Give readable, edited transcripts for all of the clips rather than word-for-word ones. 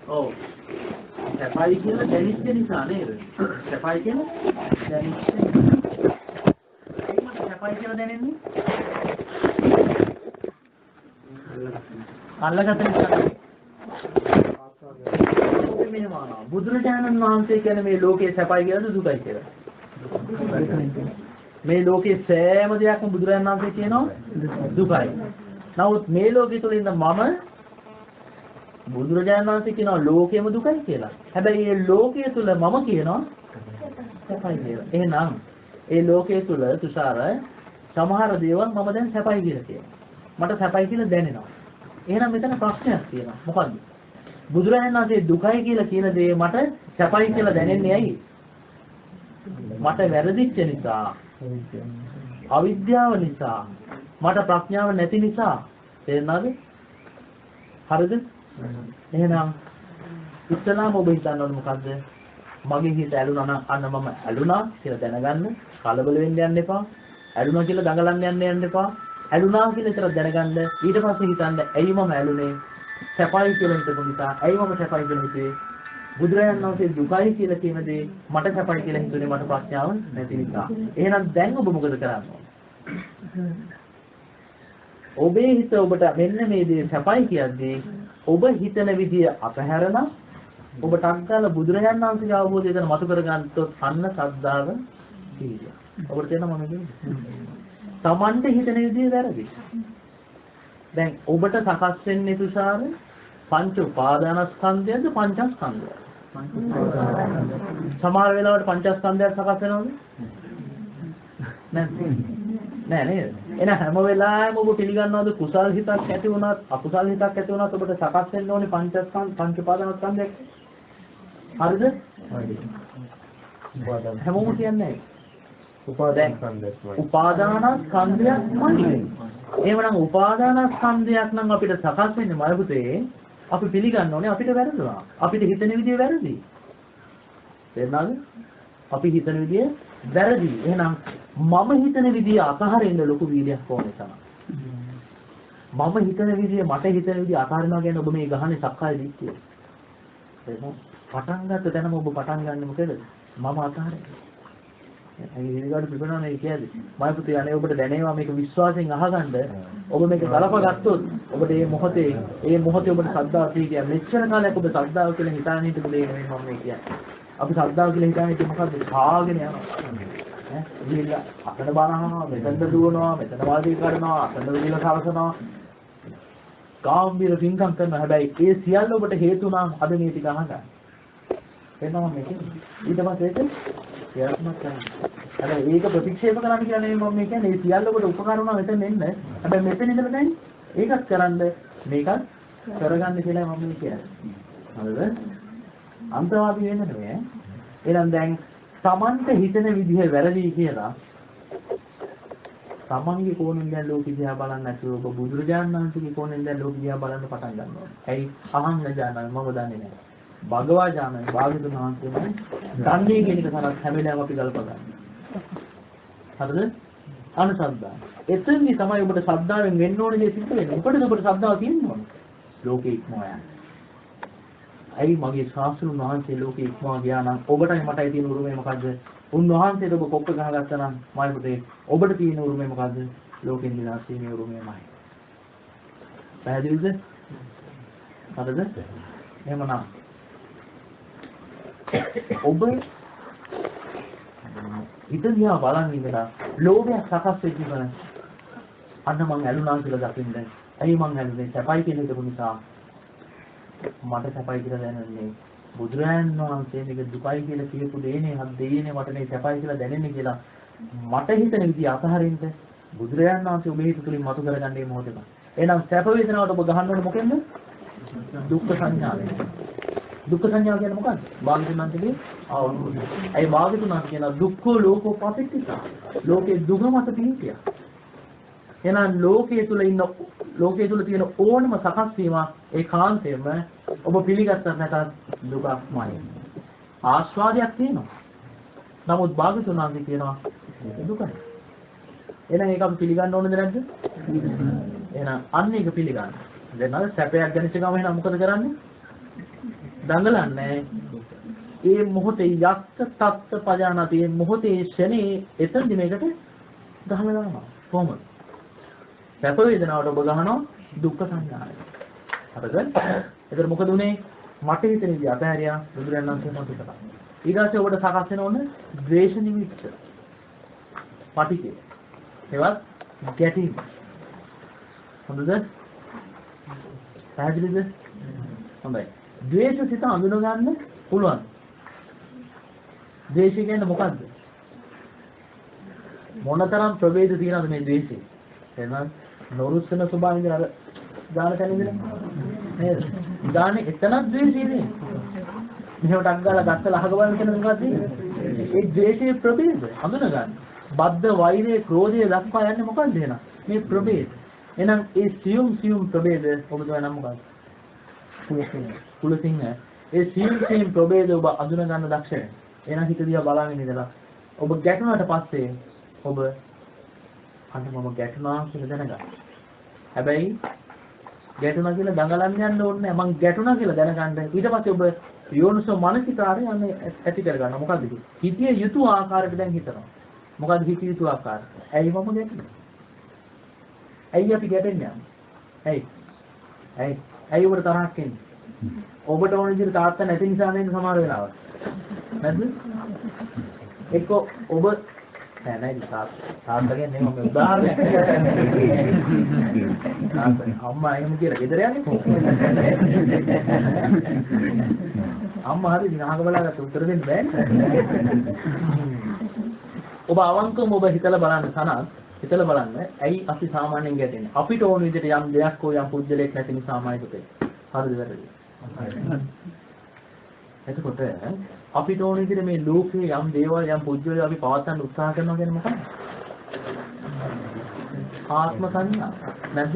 ඔව්. සැපයි කියලා දැනෙච්ච නිසා නේද? සැපයි කියලා දැනෙච්ච නිසා. ඒකම සැපයි කියලා දැනෙන්නේ? අල්ලගත්ත නිසා. බුදුරජාණන් වහන්සේ කියන්නේ මේ ලෝකේ සැපයි කියලාද දුකයි කියලා? මේ ලෝකේ සෑම දෙයක්ම බුදුරජාණන් වහන්සේ කියනවා දුකයි. නමුත් මේ ලෝකෙ තුල ඉන්න මම බුදුරජාණන් වහන්සේ කියනවා ලෝකෙම දුකයි කියලා. හැබැයි මේ ලෝකයේ තුල මම කියනවා සැපයි කියලා. එහෙනම් ඒ ලෝකයේ තුල තුෂාර සමහර දේවල් මම දැන් සැපයි කියලා කියනවා. මට සැපයි කියලා දැනෙනවා. එහෙනම් මෙතන ප්‍රශ්නයක් තියෙනවා. මොකද්ද? බුදුරජාණන් වහන්සේ දුකයි කියලා කියන දේ මට සැපයි කියලා දැනෙන්නේ ඇයි? මට වැරදිච්ච නිසා. අවිද්‍යාව නිසා. මට ප්‍රඥාව නැති නිසා. තේරෙනවද? හරිද? එහෙනම් ඉස්සලාම ඔබ හිතන්න ඕනේ මොකද්ද? මගේ හිත ඇලුනා නම් අන්න මම ඇලුනා කියලා දැනගන්න. කලබල වෙන්න යන්න එපා. ඇලුනා කියලා දඟලන්න යන්න එපා. ඇලුනා කියලා විතර දැනගන්න. ඊට පස්සේ හිතන්න ඇයි මම ඇලුනේ? සැපයි කියලා හිතපු නිසා. ඇයි මම සැපයි කියලා හිතුවේ? බුදුරජාණන් වහන්සේ දුකයි කියලා කියන දේ මට සැපයි කියලා හිතුනේ මට ප්‍රඥාව නැති නිසා. එහෙනම් දැන් ඔබ මොකද කරන්නේ? ඔබේ හිත ඔබට මෙන්න මේ දේ සැපයි කියද්දී ඔබ හිතන විදිය අතහැරලා ඔබට අක්කාල බුදුරජාණන් වහන්සේගේ අවබෝධය ගැන මතු කරගන්නතොත් අන්න සද්ධාව කීරිය. ඔබට තේරෙනවද මම කියන්නේ? Tamante හිතන විදිය වැරදි. දැන් ඔබට සකස් වෙන්නේ තුෂාර පංච උපාදානස්කන්ධයද පංචස්කන්ධයද? සමහර වෙලාවට පංචස්කන්ධයක් සකස් වෙනවද? නෑ නේද? එන හැම වෙලාවෙම ඔබ පිළිගන්නවද කුසල් හිතක් ඇති වුණත් අකුසල් හිතක් ඇති වුණත් ඔබට සකස් වෙන්න ඕනේ පංචස්කන්ධ පංච උපාදානස්කන්ධයක්. හරිද? හැමෝම කියන්නේ උපාදානස්කන්ධයක්මයි. එහෙමනම් උපාදානස්කන්ධයක් නම් අපිට සකස් වෙන්නේ මයපුතේ අපි පිළිගන්න ඕනේ අපිට වැරදුනා. අපිට හිතන විදිය වැරදි. තේරුණාද? අපි හිතන විදිය වැරදි. එහෙනම් මම හිතන විදිය අතහරින්න ලොකු වීර්යයක් ඕනේ තමයි. මම හිතන විදිය මට හිතන විදිය අතහරිනවා කියන්නේ ඔබ මේ ගහන්නේ සක්කාය දිට්ඨිය. එහෙනම් පටන් ගත්ත තැනම ඔබ පටන් ගන්න මොකද? මම අතහරිනවා. ඒ විදිහට පිපෙනවනේ කියන්නේ. මම පුතේ අනේ ඔබට දැනේවා මේක විශ්වාසයෙන් අහගන්න. ඔබ මේක ගලපගත්තොත් ඔබට මේ මොහොතේ ඔබට ශ්‍රද්ධාව තියෙන්නේ. මෙච්චර කාලයක් ඔබ ශ්‍රද්ධාව කියලා හිතාගෙන හිටපු දේ නෙමෙයි මම මේ කියන්නේ. අපි ශ්‍රද්ධාව කියලා හිතාගෙන ඉතින් මොකද්ද? කාගෙන යනවා. ගිහිල්ලා අතන බලනවා, මෙතනද දුවනවා, මෙතන වාදී කරනවා, අතන විදිහට සලසනවා. ගාම්භීර පින්කම් කරනවා. හැබැයි ඒ සියල්ල ඔබට හේතු නම් අද මේ ටික අහගන්න. එනවා මේක. ඊට පස්සේ ඒක ක්‍රියාත්මක කරනවා. හැබැයි ඒක ප්‍රතික්ෂේප කරන්න කියලා නෙමෙයි මම මේ කියන්නේ. ඒ සියල්ල ඔබට උපකාර වුණා මෙතන එන්න. හැබැයි මෙතන ඉඳලා දැන් ඒකත් කරන්න මේකත් කරගන්න කියලා මම කියන්නේ. හරිද? අන්තවාදී වෙන්න නෙමෙයි. එහෙනම් දැන් Tamante හිතන විදිහ වැරදි කියලා තමන්ගේ කෝණයෙන් දැන් ලෝක දිහා බලන්න නැතුව ඔබ බුදුරජාණන් වහන්සේගේ කෝණයෙන් දැන් ලෝක දිහා බලන්න පටන් ගන්නවා. ඇයි? අහන්න ජානයි මම දන්නේ නැහැ. භගවා ජානයි භාගතුන් වහන්සේමයි දන්නේ කියන එක තරක් හැම වෙලාවෙම අපි ගල්ප ගන්නවා. හරිද? අනුසද්ධා. එතෙන්දි තමයි ඔබට ශ්‍රද්ධාවෙන් වෙන්න ඕනේ දේ සිද්ධ වෙන්නේ. මොකටද ඔබට ශ්‍රද්ධාව තියෙන්නේ? ලෝකේ ඉක්මවා යන්න. ඇයි මගේ ශාස්ත්‍රඥ වහන්සේ ලෝකේ ඉක්මවා ගියා නම් ඔබටයි මටයි තියෙන උරුමය මොකද්ද? උන්වහන්සේට ඔබ කොක්ක ගහගත්තා නම් මයි පුතේ ඔබට තියෙන උරුමය මොකද්ද? ලෝකෙන් විනාශ වීමේ උරුමයමයි. පැහැදිලිද? හරිද? එහෙමනම් ඔබ ඉතින් බලන් ඉඳලා ලෝභයක් සකස් වෙච්ච ඉවර අන්න මං ඇලුනා කියලා දකින්න. ඇයි මං ඇලුනේ? සැපයි කියලා හිතපු නිසා. මට සැපයි කියලා දැනෙන්නේ බුදුරයන් වහන්සේ මේක දුකයි කියලා කියපු දෙන්නේ හත් දෙයනේ මට මේ සැපයි කියලා දැනෙන්නේ කියලා මට හිතන විදිහ අතහරින්න බුදුරයන් වහන්සේ ඔබේ හිත තුලින් මතු කරගන්නේ මොහොතේම. එහෙනම් සැප වේදනාවට ඔබ ගහන්න ඕනේ මොකෙන්ද? දුක්ඛ සංඥාවෙන්. දුක්ඛ සංඥාව කියන්නේ මොකක්ද? භාගතුනාන්තගේ අවබෝධය. ඒ භාගතුනාන්ත කියන දුක්ඛෝ ලෝකෝ පටිච්චිතා. ලෝකේ දුක මත පිහිටියා. එහෙනම් ලෝකයේ තුල තියෙන ඕනම සකස් වීම ඒකාන්තයෙන්ම ඔබ පිළිගත්තත් නැතත් දුකක්මයි. ආස්වාදයක් තියෙනවා. නමුත් භාගතුනාන්ත කියනවා දුකයි. එහෙනම් ඒක අපි පිළිගන්න ඕනද නැද්ද? එහෙනම් අන්න ඒක පිළිගන්න. දැන් අර සැපයක් ගැනීම ගම එහෙනම් මොකද කරන්නේ? දඟලන්නේ ඒ මොහොතේ යක්ත තත්ත පජානාති මේ මොහොතේ ශනේ එතනදි මේකට ගහලා දානවා කොහොමද? සැප වේදනාවට ඔබ ගහනවා දුක්ඛ සංඥාය. හරිද? එතකොට මොකද උනේ? මට හිතෙන විදිහ අතහැරියා බුදුරජාණන් වහන්සේ මතක කරා. ඊට පස්සේ ඔබට සකස් වෙන ඕන ද්වේෂ නිමිත්ත. පටිච්චය. ඒවත් ගැටීම. හොඳද? පැහැදිලිද? හොඳයි. ද්වේෂ සිත අඳුන ගන්න පුළුවන්. ද්වේෂය කියන්නේ මොකද්ද? මොනතරම් ප්‍රවේද තියෙනවද මේ ද්වේෂය? එහෙනම් නොරුස්සන ස්වභාවයෙන් අර දාන තැන ඉඳලා නේද? දානේ එතනක් ද්වේෂයනේ. මෙහෙම ටක් ගාලා ගස්සලා අහක බලන්න කියන මොකක්ද තියෙන්නේ? ඒ ද්වේෂයේ ප්‍රවේද අඳුන ගන්න. බද්ධ වෛරයේ ක්‍රෝධයේ දක්වා යන්නේ මොකක්ද එහෙනම්? මේ ප්‍රවේද. එහෙනම් ඒ සියුම් ප්‍රවේද ඔබ දන්නා මොකක්ද? කුලසිංහ. ඒ සියුම් ප්‍රවේද ඔබ අඳුන ගන්න දක්ෂ වෙනවා. එහෙනම් හිත දිහා බලාගෙන ඉඳලා ඔබ ගැටුණාට පස්සේ ඔබ අන්න මම ගැටුණා කියලා දැනගන්න. හැබැයි ගැටුණා කියලා දඟලන්න යන්න ඕනේ නැහැ. මං ගැටුණා කියලා දැනගන්න. ඊට පස්සේ ඔබ යෝනිසෝ මානසිකාරය යන්නේ ඇති කරගන්න. මොකද්ද කිව්වේ? හිතිය යුතු ආකාරයට දැන් හිතනවා. මොකද්ද හිතිය යුතු ආකාරය? ඇයි මම ගැටුනේ? ඇයි අපි ගැටෙන්නේ? ඇයි ඔබට තරහක් එන්නේ? ඔබට ඕන විදිහට තාත්තා නැති නිසා නේද සමහර වෙලාවට. නැද්ද? එක්ක ඔබ නෑ තාත්තගෙන් නෙමෙයි මම උදාහරණයක් අම්මා එහෙම කියලා ගෙදර යන්නේ අම්මා හරි ඉතින් අහක බලාගත්ත උත්තර දෙන්න බෑනේ ඔබ අවංකවම ඔබ හිතලා බලන්න සනත් හිතලා බලන්න ඇයි අපි සාමාන්‍යයෙන් ගැටෙන්නේ අපිට ඕන විදිහට යම් දෙයක් හෝ යම් පුජ්‍යලයක් නැති නිසාමයි පුතේ හරිද වැරදිද එතකොට අපිට ඕන විදිහට මේ ලෝකේ යම් දේවල් යම් පුජ්‍යල අපි පවත්වන්න උත්සාහ කරනවා කියන්නේ මොකක්ද? ආත්ම සංඥා. නැද්ද?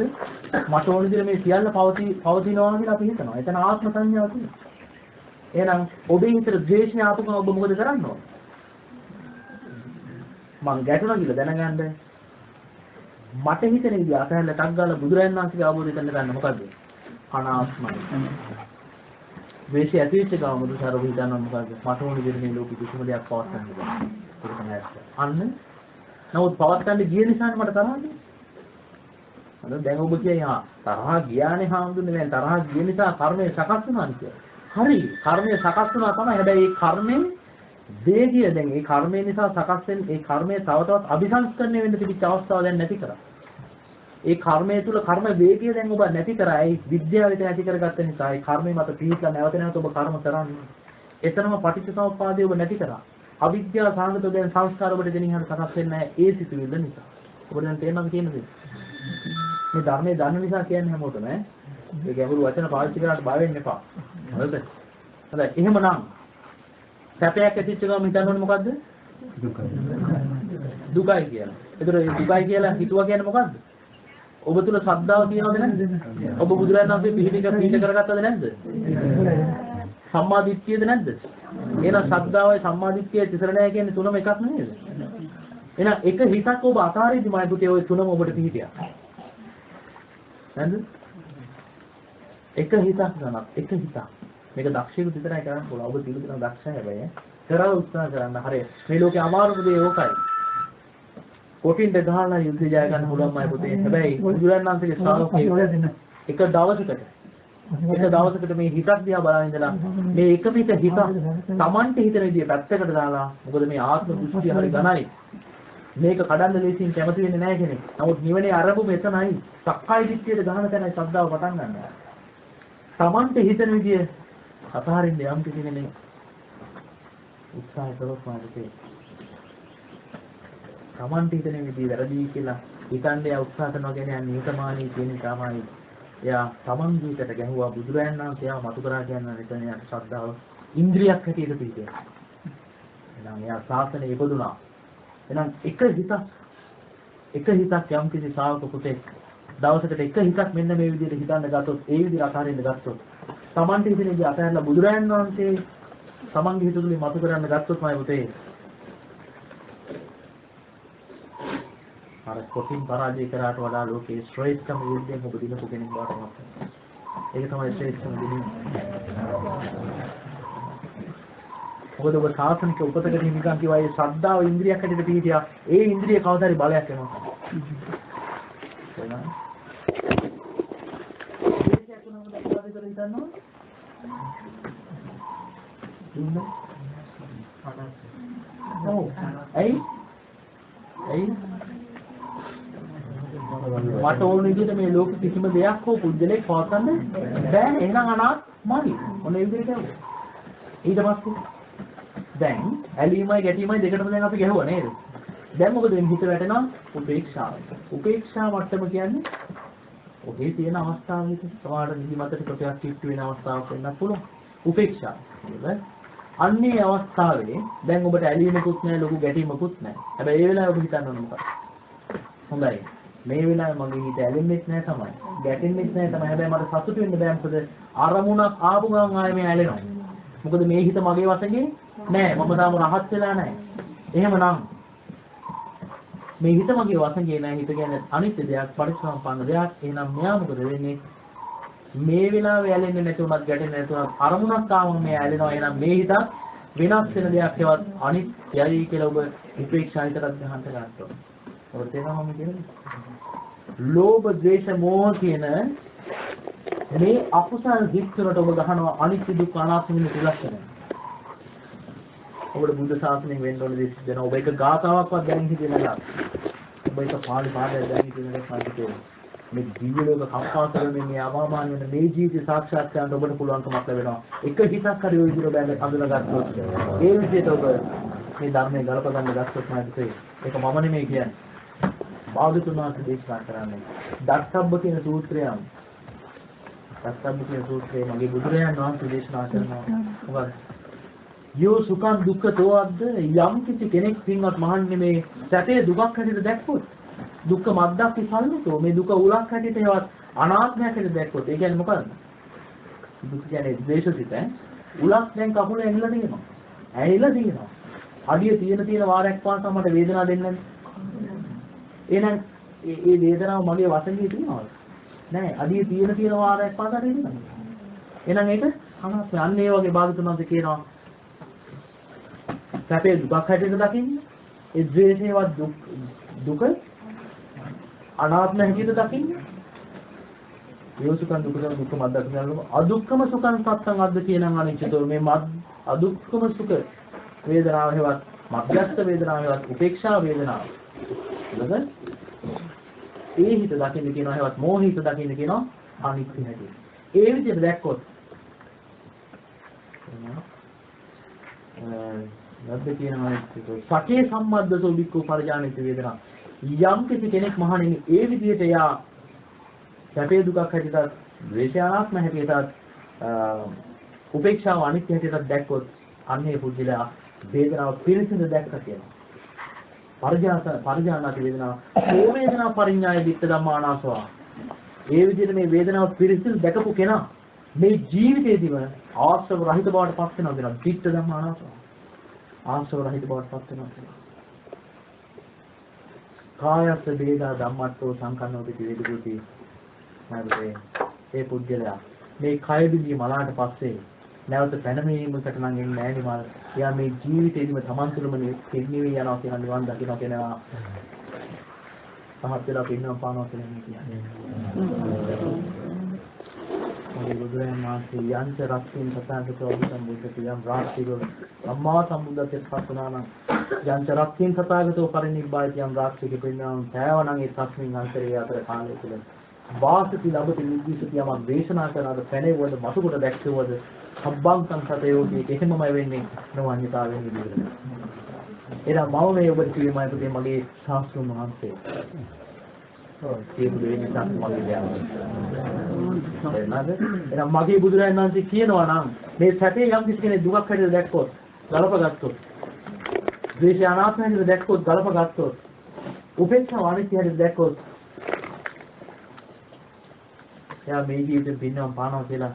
මට ඕන විදිහට මේ සියල්ල පවතිනවා කියලා අපි හිතනවා. එතන ආත්ම සංඥාව තියෙනවා. එහෙනම් ඔබේ හිතේ ද්වේෂය ආපු ගමන් ඔබ මොකද කරන්න ඕන? මං ගැටුණා කියලා දැනගන්න මට හිතෙන විදිහ අතහැරලා ටක් ගාලා බුදුරජාණන් වහන්සේගේ අවබෝධය කරන්න ගන්න මොකද්ද? අනාත්මයි. ද්වේෂය ඇති වෙච්ච ගමන් මුදුසාර ඔබ හිතනවා මොකද්ද? මට ඕන විදිහට මේ ලෝකෙ කිසිම දෙයක් පවත්වන්න බෑ. ඒක තමයි ඇත්ත. අන්න නමුත් පවත්වන්න ගිය නිසානේ මට තරහන්නේ. අද දැන් ඔබ කියයි තරහ ගියානේ හාමුදුරනේ දැන් තරහ ගිය නිසා කර්මය සකස් වුණානේ කියලා. හරි කර්මය සකස් වුණා තමයි. හැබැයි මේ කර්මයෙන් වේගය දැන් මේ කර්මය නිසා සකස් වෙන මේ කර්මය තව තවත් අභිසංස්කරණය වෙන්න තිබිච්ච අවස්ථාව දැන් නැති කරා. ඒ කර්මය තුල කර්ම වේගය දැන් ඔබ නැති කරා. ඒ විද්‍යාවෙන් නැති කරගත්ත නිසා ඒ කර්මය මත පිහිටලා නැවත නැවත ඔබ කර්ම කරන්නේ. එතනම පටිච්චසමුප්පාදය ඔබ නැති කරා. අවිද්‍යාව සාගත දැන් සංස්කාර ඔබට දෙනින් හරියට සකස් වෙන්නේ නැහැ ඒ සිතුවිල්ල නිසා. ඔබට දැන් තේරෙනවද කියන්නේ? මේ ධර්මයේ දන්න නිසා කියන්නේ හැමෝටම ඈ. ඒ ගැඹුරු වචන පාවිච්චි කරාට බය වෙන්න එපා. හරිද? හරි. එහෙමනම් සැපයක් ඇතිවෙච්ච ගමන් හිතන්නේ මොකද්ද? දුකයි කියලා. ඒතර මේ දුකයි කියලා හිතුවා කියන්නේ මොකද්ද? ඔබ තුල ශ්‍රද්ධාව තියෙනවද නැද්ද? ඔබ බුදුරජාණන් වහන්සේ පිළිපිට කරගත්තද නැද්ද? සම්මා දිට්ඨියද නැද්ද? එහෙනම් ශ්‍රද්ධාවයි සම්මා දිට්ඨියයි තිසර නැහැ කියන්නේ තුනම එකක් නෙමෙයිද? එහෙනම් එක හිතක් ඔබ අතාරින්දි මයි පුතේ ওই තුනම ඔබට පිළිපිටියා. නැද්ද? එක හිතක් ගන්නත් එක හිතක්. මේක දක්ෂයෙකු විතරයි කරන්න පුළුවන්. ඔබ සියලු දෙනා දක්ෂයි හැබැයි. කරලා උත්සාහ කරන්න. හරිය. මේ ලෝකේ අමාරුම දේ ඕකයි. කොටින්ද ගහලා යුද්ධය ජය ගන්න පුළුවන් මයි පුතේ. හැබැයි බුදුරජාණන් වහන්සේගේ ශ්‍රාවකයෙක් එක දවසකට මේ හිතක් දිහා බලන ඉඳලා මේ එක පිට හිත Tamante හිතන විදිය පැත්තකට දාලා මොකද මේ ආත්ම දෘෂ්ටිය හරි ඝනයි. මේක කඩන්න ලේසියෙන් කැමති වෙන්නේ නැහැ කෙනෙක්. නමුත් නිවනේ අරඹු මෙතනයි. සක්කාය දිට්ඨියට ගහන තැනයි ශ්‍රද්ධාව පටන් ගන්නවා. Tamante හිතන විදිය අතහරින්න යම් කිසි කෙනෙක් උත්සාහ කරොත් මාර්ගයේ Tamante හිතන විදිය වැරදි කියලා හිතන්නේ උත්සාහ කරනවා කියන්නේ නියතමානී කියන තමයි. එයා තමන්ගේකට ගැහුවා බුදුරයන් වහන්සේ මතු කරා කියන එතන යට ශ්‍රද්ධාව ඉන්ද්‍රියක් හැටියට පිළිගන්නවා. එහෙනම් එයා ශාසනය ඉපදුනා. එහෙනම් එක හිතක් යම් කිසි ශ්‍රාවක පුතෙක් දවසකට එක හිතක් මෙන්න මේ විදිහට හිතන්න ගත්තොත් ඒ විදිහට අතාරින්න ගත්තොත් තමන්ට හිතෙන විදිහ අතහැරලා බුදුරයන් වහන්සේ තමන්ගේ හිත තුලින් මතු කරන්න ගත්තොත් මයි පුතේ අර කොටින් පරාජය කරාට වඩා ලෝකේ ශ්‍රේෂ්ඨම යුද්ධයෙන් ඔබ දිනපු කෙනෙක් බවට පත් වෙනවා. ඒක තමයි ශ්‍රේෂ්ඨම දිනේ. මොකද ඔබ සාසනික උපතකට නිකන් කිව්වා ඒ ශ්‍රද්ධාව ඉන්ද්‍රියක් හැටියට පිළිතියා. ඒ ඉන්ද්‍රිය කවදා හරි බලයක් වෙනවා. එහෙනම් ඒක කොහොමද විතර හිතනවා? ඇයි මට ඕන විදිහට මේ ලෝක කිසිම දෙයක් හෝ පුද්ගලෙක් පවත්න්න බෑ. එහෙනම් අනාත්මයි. ඔන්න ඒ විදිහට කියනවා. ඊට පස්සේ දැන් ඇලීමයි ගැටීමයි දෙකටම දැන් අපි ගැහුවා නේද? දැන් මොකද වෙන්නේ? හිත වැටෙනවා උපේක්ෂාව. උපේක්ෂා මට්ටම කියන්නේ ඔහේ තියෙන අවස්ථාවක සමහර නිදිමතට ප්‍රත්‍යක් කිට්ටු වෙන අවස්ථාවක් වෙන්නත් පුළුවන්. උපේක්ෂා. අන්නේ අවස්ථාවේ දැන් ඔබට ඇලීමකුත් නැහැ, ලොකු ගැටීමකුත් නැහැ. හැබැයි ඒ වෙලාවේ ඔබ හිතන්න ඕන මොකක්ද? හොඳයි. මේ වෙලාවේ මගේ හිත ඇලෙන්නෙත් නැහැ තමයි. ගැටෙන්නෙත් නැහැ තමයි. හැබැයි මට සතුටු වෙන්න බෑ. මොකද අරමුණක් ආපු ගමන් ආයෙ මේ ඇලෙනවා. මොකද මේ හිත මගේ වශයෙන් නෑ. මම තාම රහත් වෙලා නැහැ. එහෙමනම් මේ හිත මගේ වශයෙන් නෑ. හිත කියන්නේ අනිත්‍ය දෙයක්, පරිසම්පන්න දෙයක්. එහෙනම් මෙයා මොකද වෙන්නේ? මේ වෙලාවේ ඇලෙන්නේ නැතුණත් ගැටෙන්නේ නැතුණත් අරමුණක් ආවම මේ ඇලෙනවා. එහෙනම් මේ හිත වෙනස් වෙන දෙයක් ඒවත් අනිත්‍යයි කියලා ඔබ උපේක්ෂා හිතට ගහන්න ගන්නවා. ඔබ තේරෙනවද මම කියන්නේ? ලෝභ, ද්වේෂ, මෝහ කියන මේ අකුසල් හිත් වලට ඔබ ගහනවා අනිත්‍ය දුක්ඛ අනාත්ම කියන ත්‍රිලක්ෂණය. ඔබට බුද්ධ ශාසනයෙන් වෙන්න ඕන දේ දෙන ඔබ එක ගාථාවක්වත් දැනින් හිතේ නැහැ. ඔබ එක පාළි පාඩයක් දැනින් හිතේ නැහැ. මේ දිව්‍ය ලෝක කම්පාසරනේ මේ අමාමාන වෙන මේ ජීවිතය සාක්ෂාත් කරගන්න ඔබට පුළුවන්කමක් ලැබෙනවා. එක හිතක් හරි ඔය විදිහට බැලලා අඳුනගත්තොත් ඒ විදිහට ඔබ මේ ධර්මයේ ගලප ගන්න ගත්තොත් නැතිද? ඒක මම නෙමෙයි කියන්නේ. බාදුතුනාට දේශනා කරන්නේ. දක්ෂබ්බ කියන සූත්‍රයම. දක්ෂබ්බ කියන සූත්‍රයේ මගේ බුදුරජාණන් වහන්සේ දේශනා කරනවා. මොකද? යෝ සුඛං දුක්ඛතෝ අද්ද යම් කිසි කෙනෙක් පින්වත් මහන්නේ මේ සැපේ දුකක් හැටියට දැක්කොත් දුක්ඛ මද්දක් ඉස්සල්නතෝ මේ දුක උලක් හැටියට ඒවත් අනාත්මයක් හැටියට දැක්කොත් ඒ කියන්නේ මොකද්ද? දුක කියන්නේ ද්වේෂසිත උලක් දැන් කකුලේ ඇහිලා තියෙනවා. ඇහිලා තියෙනවා. අඩිය තියෙන වාරයක් පාසා මට වේදනාවක් දෙන්නේ නැහැ. එහෙනම් ඒ වේදනාව මගේ වශයෙන් තියෙනවද? නැහැ. අඩිය තියෙන වාරයක් පාසා දෙන්නේ. එහෙනම් ඒක අනාත්මය. අන්න ඒ වගේ භාගතුනාද කියනවා සැපේ දුකක් හැටියට දකින්න. ඒ ද්වේෂේවත් දුක අනාත්ම හැටියට දකින්න. යෝසුකන් දුක දුක්ඛ මද්දක් කියනවා. අදුක්ඛම සුඛං සත්තං අද්ද කියනන් අනිච්චතෝ මේ අදුක්ඛම සුඛ වේදනාව හේවත් මධ්‍යස්ථ වේදනාව හේවත් උපේක්ෂා වේදනාව. නේද? ඒ හිත දකින්න කියනවා හේවත් මෝහිත දකින්න කියනවා අනිත්‍ය හැටියට. ඒ විදිහට දැක්කොත් නැද්ද කියනවා සකේ සම්මද්දසෝ වික්ඛු පරිජානිත වේදනා. යම් කිසි කෙනෙක් මහණෙනි ඒ විදිහට යා සැපේ දුකක් හැටියට ද්වේෂානාත්ම හැටියට උපේක්ෂාව අනිත්‍ය හැටියට දැක්කොත් අන්නේ පුද්ගලයා වේදනාව පිරිසිදු දැක්ක කියනවා. පරිජානාති වේදනාව ඕ වේදනා පරිඥාය දිට්ඨ ධම්මානාසවා. ඒ විදිහට මේ වේදනාව පිරිසිදු දැකපු කෙනා මේ ජීවිතේදීම ආශ්‍රව රහිත බවට පත් වෙනවා කියනවා. දිට්ඨ ධම්මානාසවා. ආශ්‍රව රහිත බවට පත් වෙනවා. කායස්ස වේදා ධම්මත්තෝ සංකන්නෝ පිටි වේදිකුති. නැරේ ඒ පුද්ගලයා මේ කය දිවි මලාට පස්සේ නැවත පැනමීමකට නම් එන්නේ නැහැ නේ මල්. එයා මේ ජීවිතේදීම තමන් තුළම නිවි යනවා කියන නිවන් දකින්න කෙනා පහත් වෙලා පින්නම් පානවා කියලා කියන්නේ. මොකද බුදුරජාණන් වහන්සේ යන්ත රක්ෂින් සතාගතෝ අභිසම්බුද්ධ යම් රාක්ෂිකෝ අම්මා සම්බුද්ධත්වයට පත් වුණා නම් යන්ත රක්ෂින් සතාගතෝ පරිනිබ්බායති යම් රාක්ෂිකෙ පින්නම් තෑවණන් ඒ සක්මින් අන්තරේ අතර කාලය තුළ වාසති ලැබති නිදීසති යමක් දේශනා කරනද පැනෙවද මතුකොට දැක්කවද සබ්බංකං සතයෝති එහෙමමයි වෙන්නේ නොවන්‍යතාවෙන් විදිහට. එදා මම මේ ඔබට කියමයි පුතේ මගේ ශාස්ත්‍රඥ වහන්සේ. එහෙනම් මගේ බුදුරජාණන් වහන්සේ කියනවා නම් මේ සැපේ යම් කිසි කෙනෙක් දුකක් හැටියට දැක්කොත් ගලපගත්තොත් ද්වේෂය අනාත්ම හැටියට දැක්කොත් ගලපගත්තොත් උපේක්ෂාව අනිත්‍ය හැටියට දැක්කොත් එයා මේ ජීවිතේ පින්නම් පානවා කියලා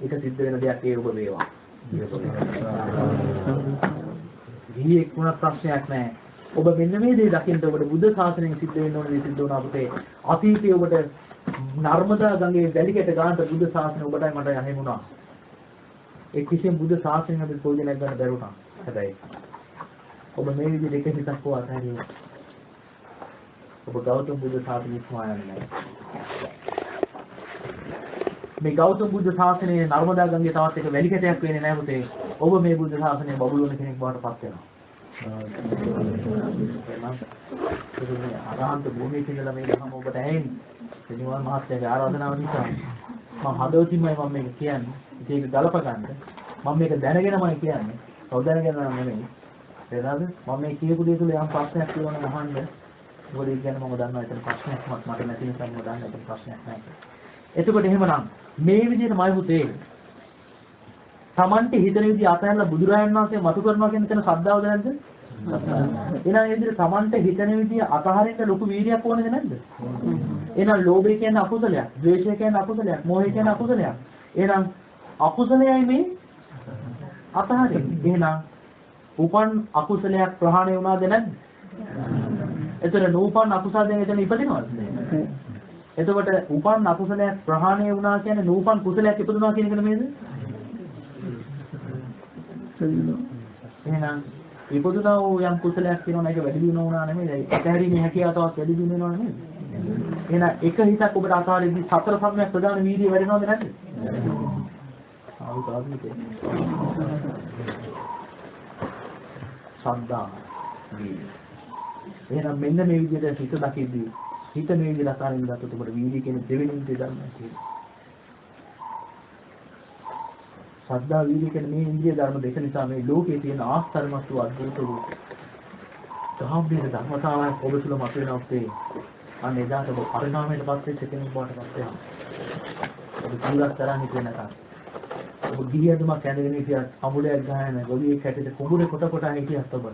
ඒක සිද්ධ වෙන දෙයක් ඒ ඔබ වේවා. ගිහියෙක් වුණත් ප්‍රශ්නයක් නැහැ. ඔබ මෙන්න මේ දේ දකින්න ඔබට බුද්ධ ශාසනයෙන් සිද්ධ වෙන්න ඕන දේ සිද්ධ වුණා පුතේ. අතීතයේ ඔබට නර්මදා ගඟේ වැලිකැට ගානට බුද්ධ ශාසනය ඔබටයි මටයි අහිමුණා. ඒ කිසියම් බුද්ධ ශාසනයෙන් අපි ප්‍රයෝජනයක් ගන්න බැරුණා. හැබැයි ඔබ මේ විදිහට එක හිතක් හෝ අතහැරියොත් ඔබ ගෞතම බුද්ධ ශාසනය ඉස්මා යන්නේ නැහැ. මේ ගෞතම බුද්ධ ශාසනයේ නර්මදා ගඟේ තවත් එක වැලිකැටයක් වෙන්නේ නැහැ පුතේ. ඔබ මේ බුද්ධ ශාසනය බබළුවන කෙනෙක් බවට පත් වෙනවා. අරහන්ත භූමියේ ඉඳලා මේ ගහම ඔබට ඇහෙන්නේ. එනිවා මහත්යාගේ ආරාධනාව නිසා මම හදවතින්මයි මම මේක කියන්නේ. ඒක ගලප ගන්න. මම මේක දැනගෙනමයි කියන්නේ. නොදැනගෙන නෙමෙයි. එතනද මම මේ කියපු දේ තුල යම් ප්‍රශ්නයක් තියෙනවා නම් අහන්න. මොකද ඒක ගැන මම දන්නවා ඒතර ප්‍රශ්නයක් මට නැති නිසා මම දන්නවා ඒතර ප්‍රශ්නයක් නැහැ. එතකොට එහෙමනම් මේ විදිහට මයි පුතේ Tamante හිතන විදිහ අතහැරලා බුදුරජාණන් වහන්සේ මතු කරනවා කියන තැන ශ්‍රද්ධාවද නැද්ද? එහෙනම් ඒ විදිහට Tamante හිතන විදිහ අතහරින්න ලොකු වීර්යයක් ඕනද නැද්ද? එහෙනම් ලෝභය කියන්නේ අකුසලයක්, ද්වේෂය කියන්නේ අකුසලයක්, මෝහය කියන්නේ අකුසලයක්. එහෙනම් අකුසලයයි මේ අතහරින්නේ. එහෙනම් උපන් අකුසලයක් ප්‍රහාණය වුණාද නැද්ද? එතන නූපන් අකුසලයෙන් එතන ඉපදිනවද? එතකොට උපන් අකුසලයක් ප්‍රහාණය වුණා කියන්නේ නූපන් කුසලයක් ඉපදුනා කියන එක නෙමෙයිද? එහෙනම් ඉපදුනා වූ යම් කුසලයක් තියෙනවා ඒක වැඩි දියුණු වුණා නෙමෙයි. ඒක හැරීමේ හැකියාව තවත් වැඩි දියුණු වෙනවා නෙමෙයි. එහෙනම් එක හිතක් ඔබට අසාරෙදි සතර සම්‍යක් ප්‍රදාන වීර්යය වැඩිනවද නැද්ද? ශ්‍රද්ධා වීර්යය. එහෙනම් මෙන්න මේ විදිහට හිත දකිද්දී හිත මේ විදිහට අසාරින් ගත්තොත් ඔබට වීර්යය කියන දෙවෙනි ඉන්ද්‍රිය ධර්මයක් තියෙනවා. ශ්‍රද්ධා වීර්යය කියන මේ ඉන්ද්‍රිය ධර්ම දෙක නිසා මේ ලෝකයේ තියෙන ආස්තරමත් වූ අද්භූත වූ ගාම්භීර ධර්මතාවයක් ඔබ තුළ මතුවෙනවා තේ. අන්න එදාට ඔබ පරිණාමයට පත් වෙච්ච කෙනෙක් බවට පත් වෙනවා. ඔබ ජීවත් තරම් හිතේ නැතත්. ඔබ ගිහියදුමක් ඇඳගෙන හිටියත් අමුලයක් ගහන ගොවියෙක් හැටියට කුඹුරේ කොට කොට හිටියත් ඔබ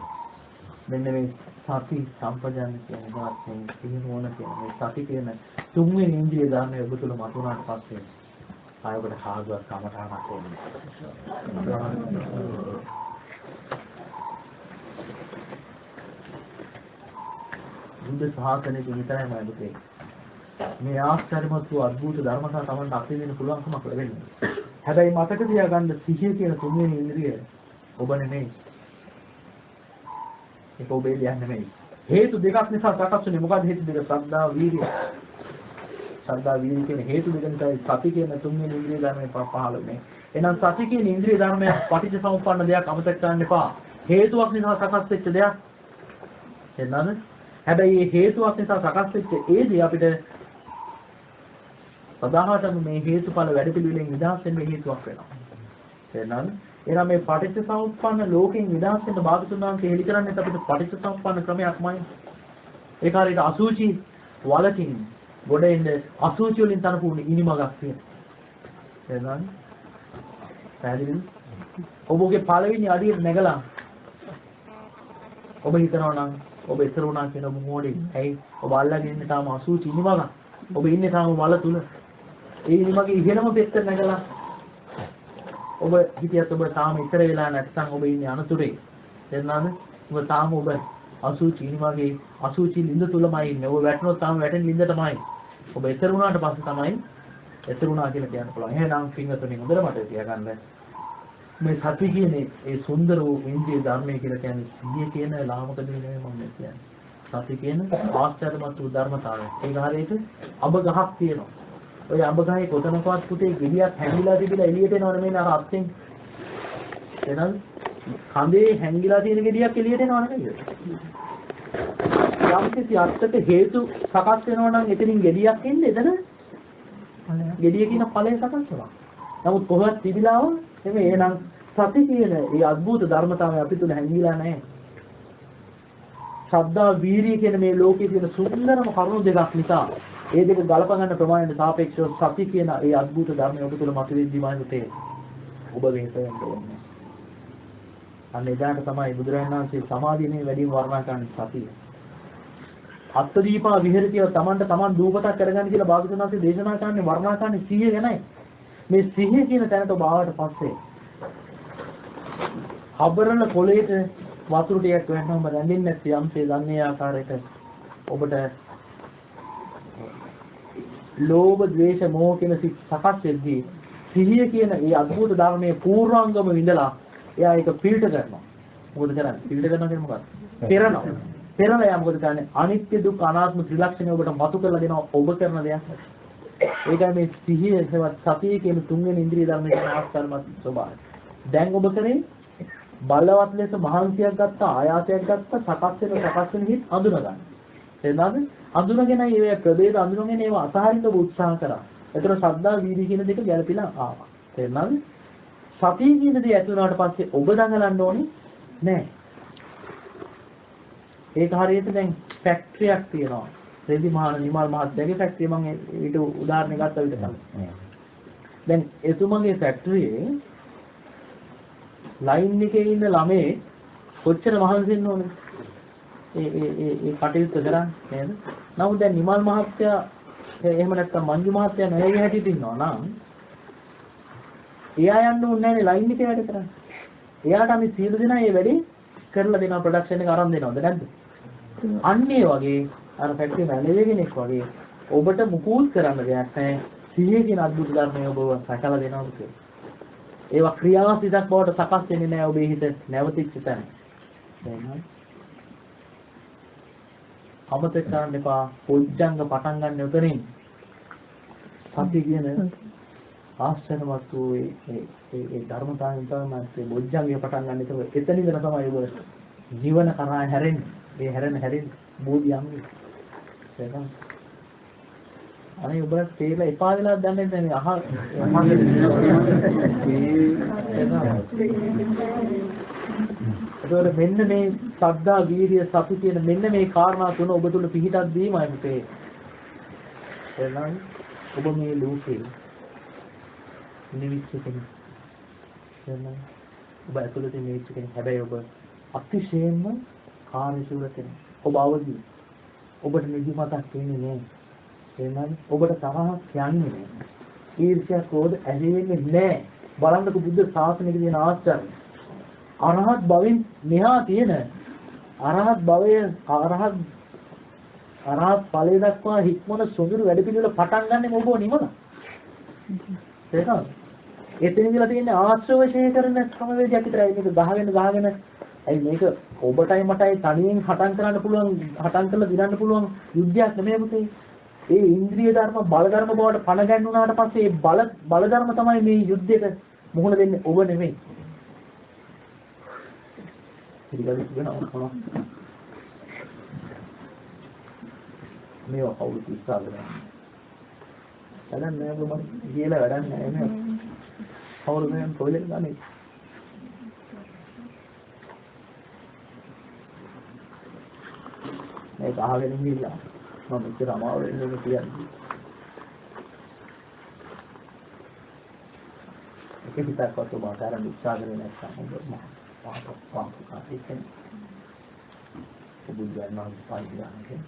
මෙන්න මේ සති සම්පජාන කියන වාත් මේ සිහිනුවන කියන මේ සති කියන තුන්වෙනි ඉන්ද්‍රිය ධර්මය ඔබ තුළ මතුවනාට පස්සේ ආයකට හාගවත් කමඨාණක් ඕනේ. බුද්ධ ශාසනයේ විතරයි මම දුකේ. මේ ආශ්චර්යමත් වූ අద్భుත ධර්මතා තමයි අපිට දෙන්න පුළුවන්කමක් ලැබෙන්නේ. හැබැයි මතක තියාගන්න සිහිය කියන තුන්වෙනි ඉන්ද්‍රිය ඔබ නෙමෙයි. ඒක ඔබේ දෙයක් නෙමෙයි. හේතු දෙකක් නිසා සකස් වෙන්නේ. මොකද හේතු දෙක? ශ්‍රද්ධා වීර්යය. ශ්‍රද්ධා වීර්යය කියන හේතු දෙක නිසා සති කියන තුන්වෙනි ඉන්ද්‍රිය ධර්මයේ පහළ වෙන්නේ. එහෙනම් සති කියන ඉන්ද්‍රිය ධර්මය පටිච්චසමුප්පන්න දෙයක් අමතක කරන්න එපා. හේතුවක් නිසා සකස් වෙච්ච දෙයක්. එන්නද? හැබැයි මේ හේතුවක් නිසා සකස් වෙච්ච ඒ දේ අපිට සදාහටම මේ හේතුඵල වැඩපිළිවෙලෙන් නිදහස් වෙන්න හේතුවක් වෙනවා. එහෙනම් එහෙනම් මේ පටිච්චසමුප්පන්න ලෝකෙන් නිදහස් වෙන්න භාගතුන් වහන්සේ හෙළි කරන්නේ අපිට පටිච්චසමුප්පන්න ක්‍රමයක්මයි. ඒක හරියට අසුචි වලකින් ගොඩ එන්න අසුචි වලින් තනපු ඉනිමගක් තියෙනවා. එහෙනම් පැහැදිලිද? ඔබගේ පළවෙනි අඩිය නැගලා ඔබ හිතනවා නම් ඔබ ඉතර වුණා කියන ඔබ මොඩේ. ඇයි? ඔබ අල්ලගෙන ඉන්නේ තාම අසුචි ඉනිමගක්. ඔබ ඉන්නේ තාම වල තුල. ඒ ඉනිමගේ ඉහෙළම පෙත්ත නැගලා ඔබ හිතියත් ඔබ තාම ඉතර වෙලා නැත්නම් ඔබ ඉන්නේ අනතුරේ. තේරුණාද? ඔබ තාම ඔබ අසුචි ඉනිමගේ අසුචි ලිඳ තුලමයි ඉන්නේ. ඔබ වැටුණොත් තාම වැටෙන ලිඳටමයි. ඔබ ඉතර වුණාට පස්සේ තමයි ඉතර වුණා කියලා කියන්න පුළුවන්. එහෙනම් පින්වතුනි හොඳට මතක තියාගන්න. මේ සති කියන්නේ ඒ සුන්දර වූ ඉන්ද්‍රිය ධර්මය කියලා කියන්නේ සිහිය කියන ලාමක දේ නෙමෙයි මම කියන්නේ. සති කියන ආශ්චර්යමත් වූ ධර්මතාවය. ඒක හරියට අඹ ගහක් තියෙනවා. ඔය අඹ ගහේ කොතනකවත් පුතේ ගෙඩියක් හැංගිලා තිබිලා එළියට එනව නෙමෙයි අර අත්ෙන්. එහෙනම් කඳේ හැංගිලා තියෙන ගෙඩියක් එළියට එනව නෙමෙයි. යම් කිසි අර්ථක හේතු සකස් වෙනවා නම් එතනින් ගෙඩියක් එන්නේ එතන ගෙඩිය කියන ඵලය සකස් වෙනවා. නමුත් කොහොමද තිබිලාව නෙමෙයි. එහෙනම් සති කියන මේ අద్భుත ධර්මතාවය අපි තුල හැංගිලා නැහැ. ශ්‍රද්ධා වීර්යය කියන මේ ලෝකයේ තියෙන සුන්දරම කරුණු දෙකක් නිසා ඒ දෙක ගලප ගන්න ප්‍රමාණයට සාපේක්ෂව සති කියන ඒ අద్భుත ධර්මය ඔබ තුල මතුවෙද්දී මානතේ ඔබ වෙහෙස වෙන්න ඕනේ. අන්න එදාට තමයි බුදුරජාණන් වහන්සේ සමාධියේ වැඩිම වර්ණනා කරන්නේ සතිය. අත්දීපා විහෙරතිය තමන්ට තමන් දූපතක් කරගන්න කියලා භාගතුන් වහන්සේ දේශනා කරන්නේ වර්ණනා කරන්නේ සිහිය ගැනයි. මේ සිහිය කියන තැනට ඔබ ආවට පස්සේ හබරන කොලේට වතුර ටිකක් වැටෙනවම රැඳෙන්නේ නැති යම්සේ දන්නේ ආකාරයට ඔබට ලෝභ, ද්වේෂ, මෝහ කියන සිත් සකස් වෙද්දී සිහිය කියන ඒ අద్భుත ධර්මයේ පූර්වාංගම විඳලා එයා ඒක පිළිට කරනවා. මොකද කරන්නේ? පිළිට කරනවා කියන්නේ මොකක්ද? පෙරනවා. පෙරලා එයා මොකද කරන්නේ? අනිත්‍ය දුක් අනාත්ම ත්‍රිලක්ෂණය ඔබට මතු කරලා දෙනවා ඔබ කරන දෙයක්. ඒකයි මේ සිහිය සවත් සතිය කියන තුන්වෙනි ඉන්ද්‍රිය ධර්මයේ තියෙන ආස්තරමත් ස්වභාවය. දැන් ඔබ කරේ බලවත් ලෙස මහන්සියක් ගත්තා, ආයාසයක් ගත්තා, සකස් වෙන හිත් අඳුන ගන්න. තේරුණාද? අඳුනගෙන ඒ ප්‍රභේද අඳුනගෙන ඒව අසහරින්න ඔබ උත්සාහ කරා. ඒතර ශ්‍රද්ධා වීර්ය කියන දෙක ගැළපීලා ආවා. තේරුණාද? සතිය කියන දේ ඇති වුණාට පස්සේ ඔබ දඟලන්න ඕනේ නෑ. ඒක හරියට දැන් ෆැක්ටරියක් තියෙනවා. රෙදි මහාන නිමල් මහත්තයාගේ ෆැක්ටරිය මම ඊට උදාහරණයක් ගත්තා විතර තමයි. දැන් එතුමගේ ෆැක්ටරියේ ලයින් එකේ ඉන්න ළමේ කොච්චර මහන්සි වෙන්න ඕනද? ඒ කටයුත්ත කරන්නේ නේද? නමුත් දැන් නිමල් මහත්තයා එහෙම නැත්නම් මංජු මහත්තයා නැගේ හැටියට ඉන්නවා නම් එයා යන්න ඕනේ නැහැ ලයින් එකේ වැඩ කරන්න. එයාට අපි සියලු දෙනා මේ වැඩේ කරලා දෙනවා ප්‍රොඩක්ෂන් එක අරන් දෙනවද නැද්ද? අන්න ඒ වගේ අර ෆැක්ටරි මැනේජර් කෙනෙක් වගේ ඔබට මුකුත් කරන්න දෙයක් නැහැ. සිහිය කියන අద్భుත ධර්මය ඔබව සකලා දෙනවා කියලා. ඒවා ක්‍රියාසිතක් බවට සකස් වෙන්නේ නැහැ ඔබේ හිත නැවතිච්ච තැන. එහෙනම් අමතක කරන්න එපා. පොජ්ජංග පටන් ගන්න උතරින් සතිය කියන ආශ්චර්යවත් වූ ඒ ධර්මතාවයෙන් තමයි මේ බොජ්ජංගය පටන් ගන්න. ඒක එතන ඉඳලා තමයි ඔබ ජීවන කරා හැරෙන්නේ. ඒ හැරෙන්න බෝධි යන්නේ. ඒක අනේ ඔබ තේරලා එපා වෙලා දන්නේ නැහැ ඒතකොට මෙන්න මේ සද්ධා වීර්ය සති කියන මෙන්න මේ කාරණා තුන ඔබ තුල පිහිටක් දීමයි පුතේ. එහෙනම් ඔබ මේ ලෝකේ නිවිච්ච කෙනෙක්. එහෙනම් ඔබ ඇතුළත නිවිච්ච කෙනෙක්. හැබැයි ඔබ අතිශයින්ම කාර්යශීල කෙනෙක්. ඔබ අවදි. ඔබට නිදිමතක් වෙන්නේ නැහැ. එහෙනම් ඔබට තරහක් යන්නේ නැහැ. ඊර්ෂ්‍යා ක්‍රෝධ ඇදෙන්නේ නැහැ. බලන්නකො බුද්ධ ශාසනයේ තියෙන ආශ්චර්යය. අරහත් භවෙන් මෙහා තියෙන අරහත් භවය අරහත් ඵලය දක්වා හික්මන සොඳුරු වැඩ පිළිවෙල පටන් ගන්න ඔබ නිවන. තේරෙනවද? එතන ඉඳලා තියෙන ආශ්‍රව ශේෂ කරන ක්‍රමවේදයක් විතරයි මේක ගහගෙන ඇයි මේක ඔබටයි මටයි තනියෙන් හටන් කරන්න පුළුවන් හටන් කරලා දිනන්න පුළුවන් යුද්ධයක් නෙමෙයි පුතේ. ඒ ඉන්ද්‍රිය ධර්ම බල ධර්ම බවට පණ ගන්නුනාට පස්සේ ඒ බල ධර්ම තමයි මේ යුද්ධයට මුහුණ දෙන්නේ ඔබ නෙමෙයි. පිළිගන්න වෙනවා. මේවා කවුරුත් ඉස්සාව කරන්නේ. වැඩක් නෑ ඔබ මම කියලා වැඩක් නෑ නේ. කවුරුද මම ටොයිලට් ගන්නේ? මේක අහගෙන ගිහිල්ලා මම ඉතින් අමාරු වෙන්නේ කියන්නේ. ඒක පිටක්වත් ඔබ අතාරින්න උත්සාහ කරන්නේ නැත්නම් ඔබ බුදුන්වහන්සේ පාවිච්චි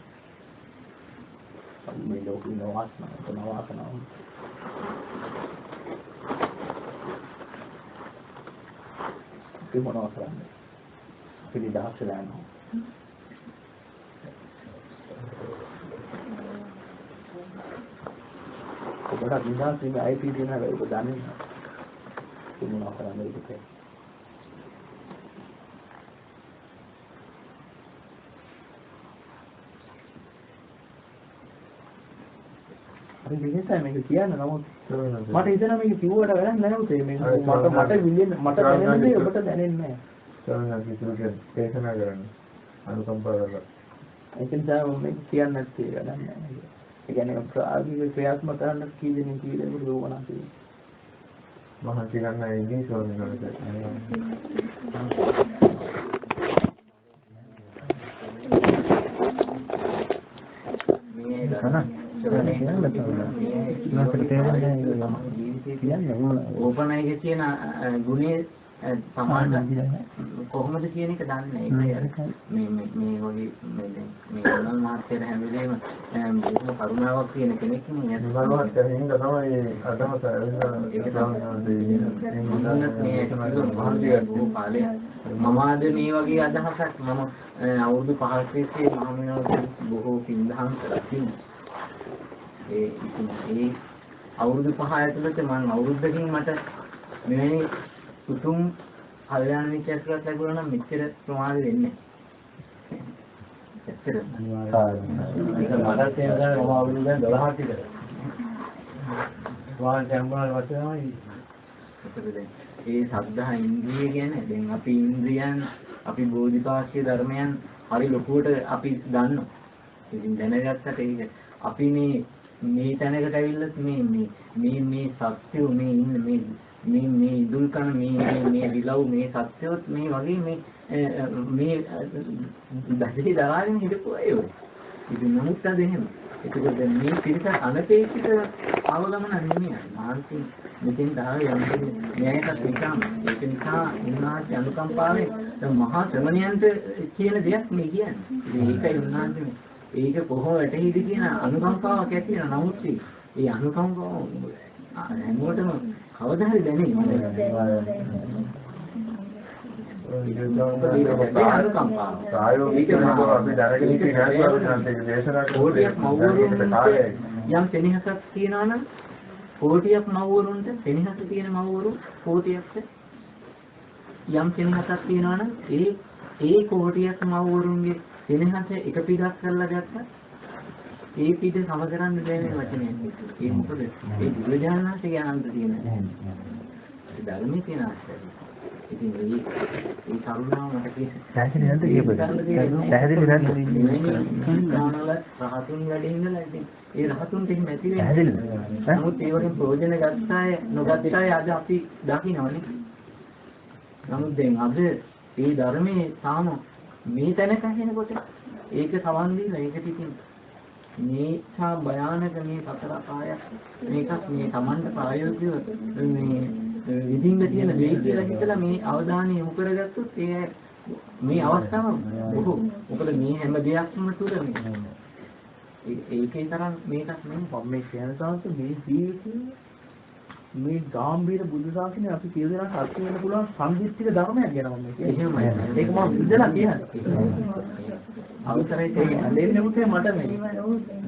මේ ලෝකේ නවාසනාව ඒ මොනවා කරන්නේ පිළිදාස් වෙනවා. ඔබට විනාශ වීම අයිති දෙන හැබැයි ඔබ දන්නේ නැහැ. ඒ මොනවා කරන්නේ ඒක. හරි විශේෂයි මේක කියන්න නමුත් මට හිතෙනවා මේක කිව්වට වැඩක් නැහැ උතේ මේක මට දැනෙන්නේ ඔබට දැනෙන්නේ නැහැ. දේශනා කරන්නේ අනුකම්පා කරලා. ඒක නිසා මේක කියන්න නැත්තේ වැඩක් නැහැ. ඒ කියන්නේ ප්‍රායෝගික ක්‍රියාත්මක කරන්න කී දෙනෙක් යෝගනා තියෙනවා. මහන්සි ගන්න ඉන්නේ ස්වාමීන් වහන්සේ. ඕපනයිගේ තියෙන ගුණේ සමාන කොහොමද කියන එක දන්නේ නැහැ. මේ වගේ මේ ගුණ මාත්‍යර හැම වෙලේම බොහොම කරුණාවක් තියෙන කෙනෙක් නේ. බලවත් හින්ද තමයි අදහස මම ආද මේ වගේ අදහසක් මම අවුරුදු 5ක් තිස්සේ මහමෙනව බොහෝ පින්දහම් කරලා තිබුණා. ඒ අවුරුදු 5 ඇතුළත මම අවුරුද්දකින් මට මෙවැනි උතුම් කල්යාණ මිත්‍රත්වයක් ලැබුණා නම් මෙච්චර ප්‍රමාද වෙන්නේ නැහැ. මට තේරෙනවා මම අවුරුදු දැන් 12ක් විතර. වාහන ජම්බාල් වචනයි. ඒ සද්ධා ඉන්ද්‍රිය කියන්නේ දැන් අපි ඉන්ද්‍රියන් අපි බෝධිපාක්ෂික ධර්මයන් හරි ලොකුවට අපි දන්නවා. ඉතින් දැනගත්තට ඒක අපි මේ තැනකට ඇවිල්ලා මේ සත්‍යෝ මේ ඉන්න මේ ඉදුල් කන මේ විලව් මේ සත්‍යොත් මේ වගේ මේ දහේ දරාගෙන හිටපු අය ඔය. ඉතින් නමුත් අද එහෙම. ඒකද මේ පිරිස අනපේක්ෂිත ආවගමන නෙමෙයි. මානසික මෙතෙන් දාලා යන්නේ මේකට පිටාම. ඒක නිසා උන්වහන්සේ අනුකම්පාවෙන් මහා ශ්‍රමණයන්ට කියන දෙයක් මේ කියන්නේ. ඉතින් ඒකයි උන්වහන්සේ ඒක කොහොම වැටහිද කියන අනුකම්පාවක් ඇති වෙන නමුත් ඒ අනුකම්පාව හැමෝටම කවදා හරි දැනෙන්නේ. ප්‍රායෝගිකව අපි දැනගෙන ඉන්නේ දේශනා යම් සෙනෙහසක් තියනවා නම් කෝටියක් මව්වරුන්ට සෙනෙහස තියෙන මව්වරු කෝටියක් යම් සෙනෙහසක් තියනවා නම් ඒ කෝටියක් මව්වරුන්ගේ සෙනෙහස එක පිටක් කරලා ගත්තා ඒ පිට සම කරන්න බැහැ වචනයෙන්. ඒ මොකද ඒ බුදුජානනාථගේ ආනන්ද තියෙනවා. ඒ ධර්මයේ තියෙන ආශ්චර්යය. ඉතින් ඒ කරුණාව මට පැහැදිලි නැද්ද කියපොත්? පැහැදිලි නැද්ද? රහතුන් වැඩි ඉඳලා ඉතින් ඒ රහතුන්ට එහෙම ඇති වෙන්නේ. නමුත් ඒ වගේ ප්‍රයෝජන ගත්තාය නොගත් අය අද අපි දකින්නවනේ. නමුත් දැන් අද ඒ ධර්මයේ තාම මේ තැනක ඇහෙනකොට ඒක සවන් දීලා ඒක පිටින් මේ සා භයානක මේ සතර පායක් මේකත් මේ Tamanට ප්‍රායෝගිකව මේ විඳින්න තියෙන දෙයක් කියලා හිතලා මේ අවධානය යොමු කරගත්තොත් මේ අවස්ථාව බොහෝ මොකද මේ හැම දෙයක්ම තුළ ඒකේ තරම් මේකක් නෙමෙයි මේ කියන සංස මේ ජීවිතේ මේ ගාම්භීර බුදු ශාසනය අපි කියලා දෙනා සත්‍ය වෙන්න පුළුවන් සම්දිස්තික ධර්මයක් ගැන මම කියන්නේ. ඒක මම ඉඳලා කියන්නේ. අවසරයි දෙන්නේ උතේ මට මේ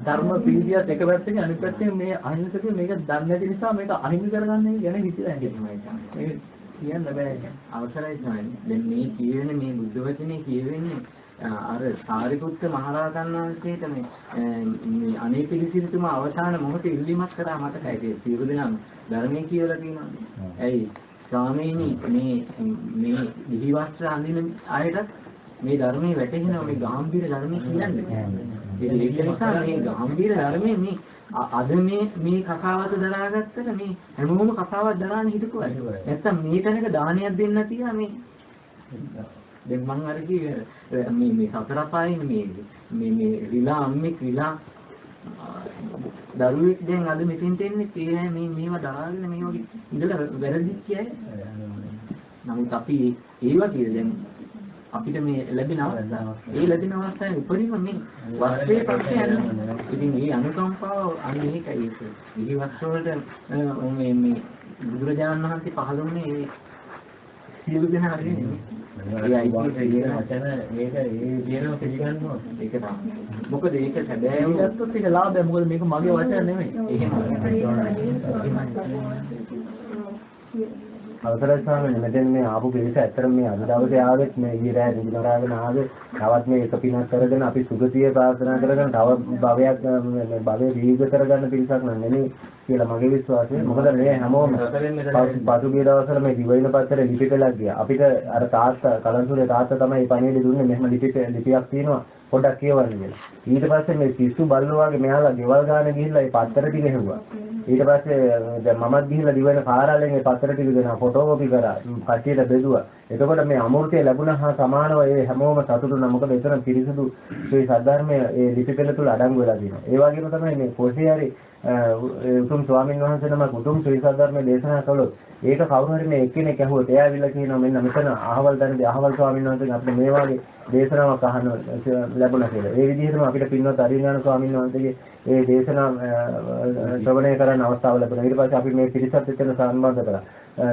ධර්ම පීඩියත් එක පැත්තකින් අනිත් පැත්තෙන් මේ අහිංසක මේක දන්නේ නැති නිසා මේක අහිමි කරගන්න ගැන හිතලා හිටියමයි. මේ කියන්න බෑ. අවසරයි තමයි. දැන් මේ කියවෙන්නේ මේ බුද්ධ වචනේ කියවෙන්නේ අර සාරිපුත්ත මහරහතන් වහන්සේට මේ අනේ පිළිසිරිතුමා අවසාන මොහොතේ ඉල්ලීමක් කරා මතකයි. ඒ සියලු දෙනාම ධර්මයේ කියලා තියෙනවා. ඇයි ස්වාමීනි මේ දිවි වස්ත්‍ර අඳින අයටත් මේ ධර්මයේ වැටෙනවා මේ ගාම්භීර ධර්මයේ කියන්නේ. ඒක නිසා මේ ගාම්භීර ධර්මයේ මේ අද මේ කතාවත දරාගත්තට මේ හැමෝම කතාවක් දරාගෙන හිටපු අය. නැත්තම් මේ තැනක දානයක් දෙන්න තියා මේ දැන් මං අර කිව්වේ මේ සතර පායින් මේ රිලා අම්මෙක් රිලා දරුවෙක් දැන් අද මෙතෙන්ට එන්නේ මේවා දරාගෙන මේ වගේ ඉඳලා වැරදිච්ච අය. නමුත් අපි ඒවා කියලා දැන් අපිට මේ ලැබෙන අවස්ථාව ඒ ලැබෙන අවස්ථාවේ උපරිම මේ වස්ත්‍රයේ පස්සේ යනවා. ඉතින් මේ අනුකම්පාව අන්නේ ඒකයි ඒක. ඉහි වස්ත්‍රවලට මේ බුදුරජාණන් වහන්සේ පහළ වුණේ ඒ සියලු දෙනා හරිනේ. ඒ අයිති කියන වචන මේක ඒ කියනවා පිළිගන්නවා. ඒක තමයි. මොකද ඒක සැබෑම ගත්තොත් ඒක ලාභය. මොකද මේක මගේ වචන නෙමෙයි. එහෙම. අවසරයි ස්වාමීනි මෙතෙන් මේ ආපු පිරිස ඇත්තටම මේ අද දවසේ ආවෙත් මේ ඊයේ රෑ නිදිමරාගෙන ආවේ තවත් මේ එක පිනක් කරගෙන අපි සුගතිය ප්‍රාර්ථනා කරගෙන තව භවයක් මේ භවයේ දීර්ඝ කරගන්න පිරිසක් නම් නෙමෙයි කියලා මගේ විශ්වාසය. මොකද මේ හැමෝම පසුගිය දවස්වල මේ දිවයින පත්තරේ ලිපි පෙළක් ගියා. අපිට අර තාත්තා කලන්සුරේ තාත්තා තමයි මේ පණිවිඩය දුන්නේ මෙහෙම ලිපියක් තියෙනවා පොඩ්ඩක් කියවන්න කියලා. ඊට පස්සේ මේ පිස්සු බල්ලෝ වගේ මෙයාලා ගෙවල් ගාන ගිහිල්ලා මේ පත්තර ටික හෙව්වා. ඊට පස්සේ දැන් මමත් ගිහිල්ලා දිවයින කාර්යාලයෙන් මේ පත්තර ටික දෙනවා ෆොටෝකෝපි කරා කට්ටියට බෙදුවා. එතකොට මේ අමෘතය ලැබුණා හා සමානව ඒ හැමෝම සතුටු වුණා. මොකද එතන පිරිසුදු මේ සද්ධර්මයේ ඒ ලිපි පෙළ තුල අඩංගු වෙලා තියෙනවා. ඒ වගේම තමයි මේ කොහේ හරි උතුම් ස්වාමීන් වහන්සේ නමක් උතුම් ශ්‍රී සද්ධර්මයේ දේශනා කළොත් ඒක කවුරු හරි මේ එක්කෙනෙක් ඇහුවොත් එයා ඇවිල්ලා කියනවා මෙන්න මෙතන අහවල් දැනදී අහවල් ස්වාමීන් වහන්සේගෙන් අපිට මේ වගේ දේශනාවක් අහන්න ලැබුණා කියලා. ඒ විදිහටම අපිට පින්වත් අරිඥාන ස්වාමීන් වහන්සේගේ ඒ දේශනා ශ්‍රවණය කරන්න අවස්ථාව ලැබුණා. ඊට පස්සේ අපි මේ පිරිසත් එක්ක සම්බන්ධ කරා.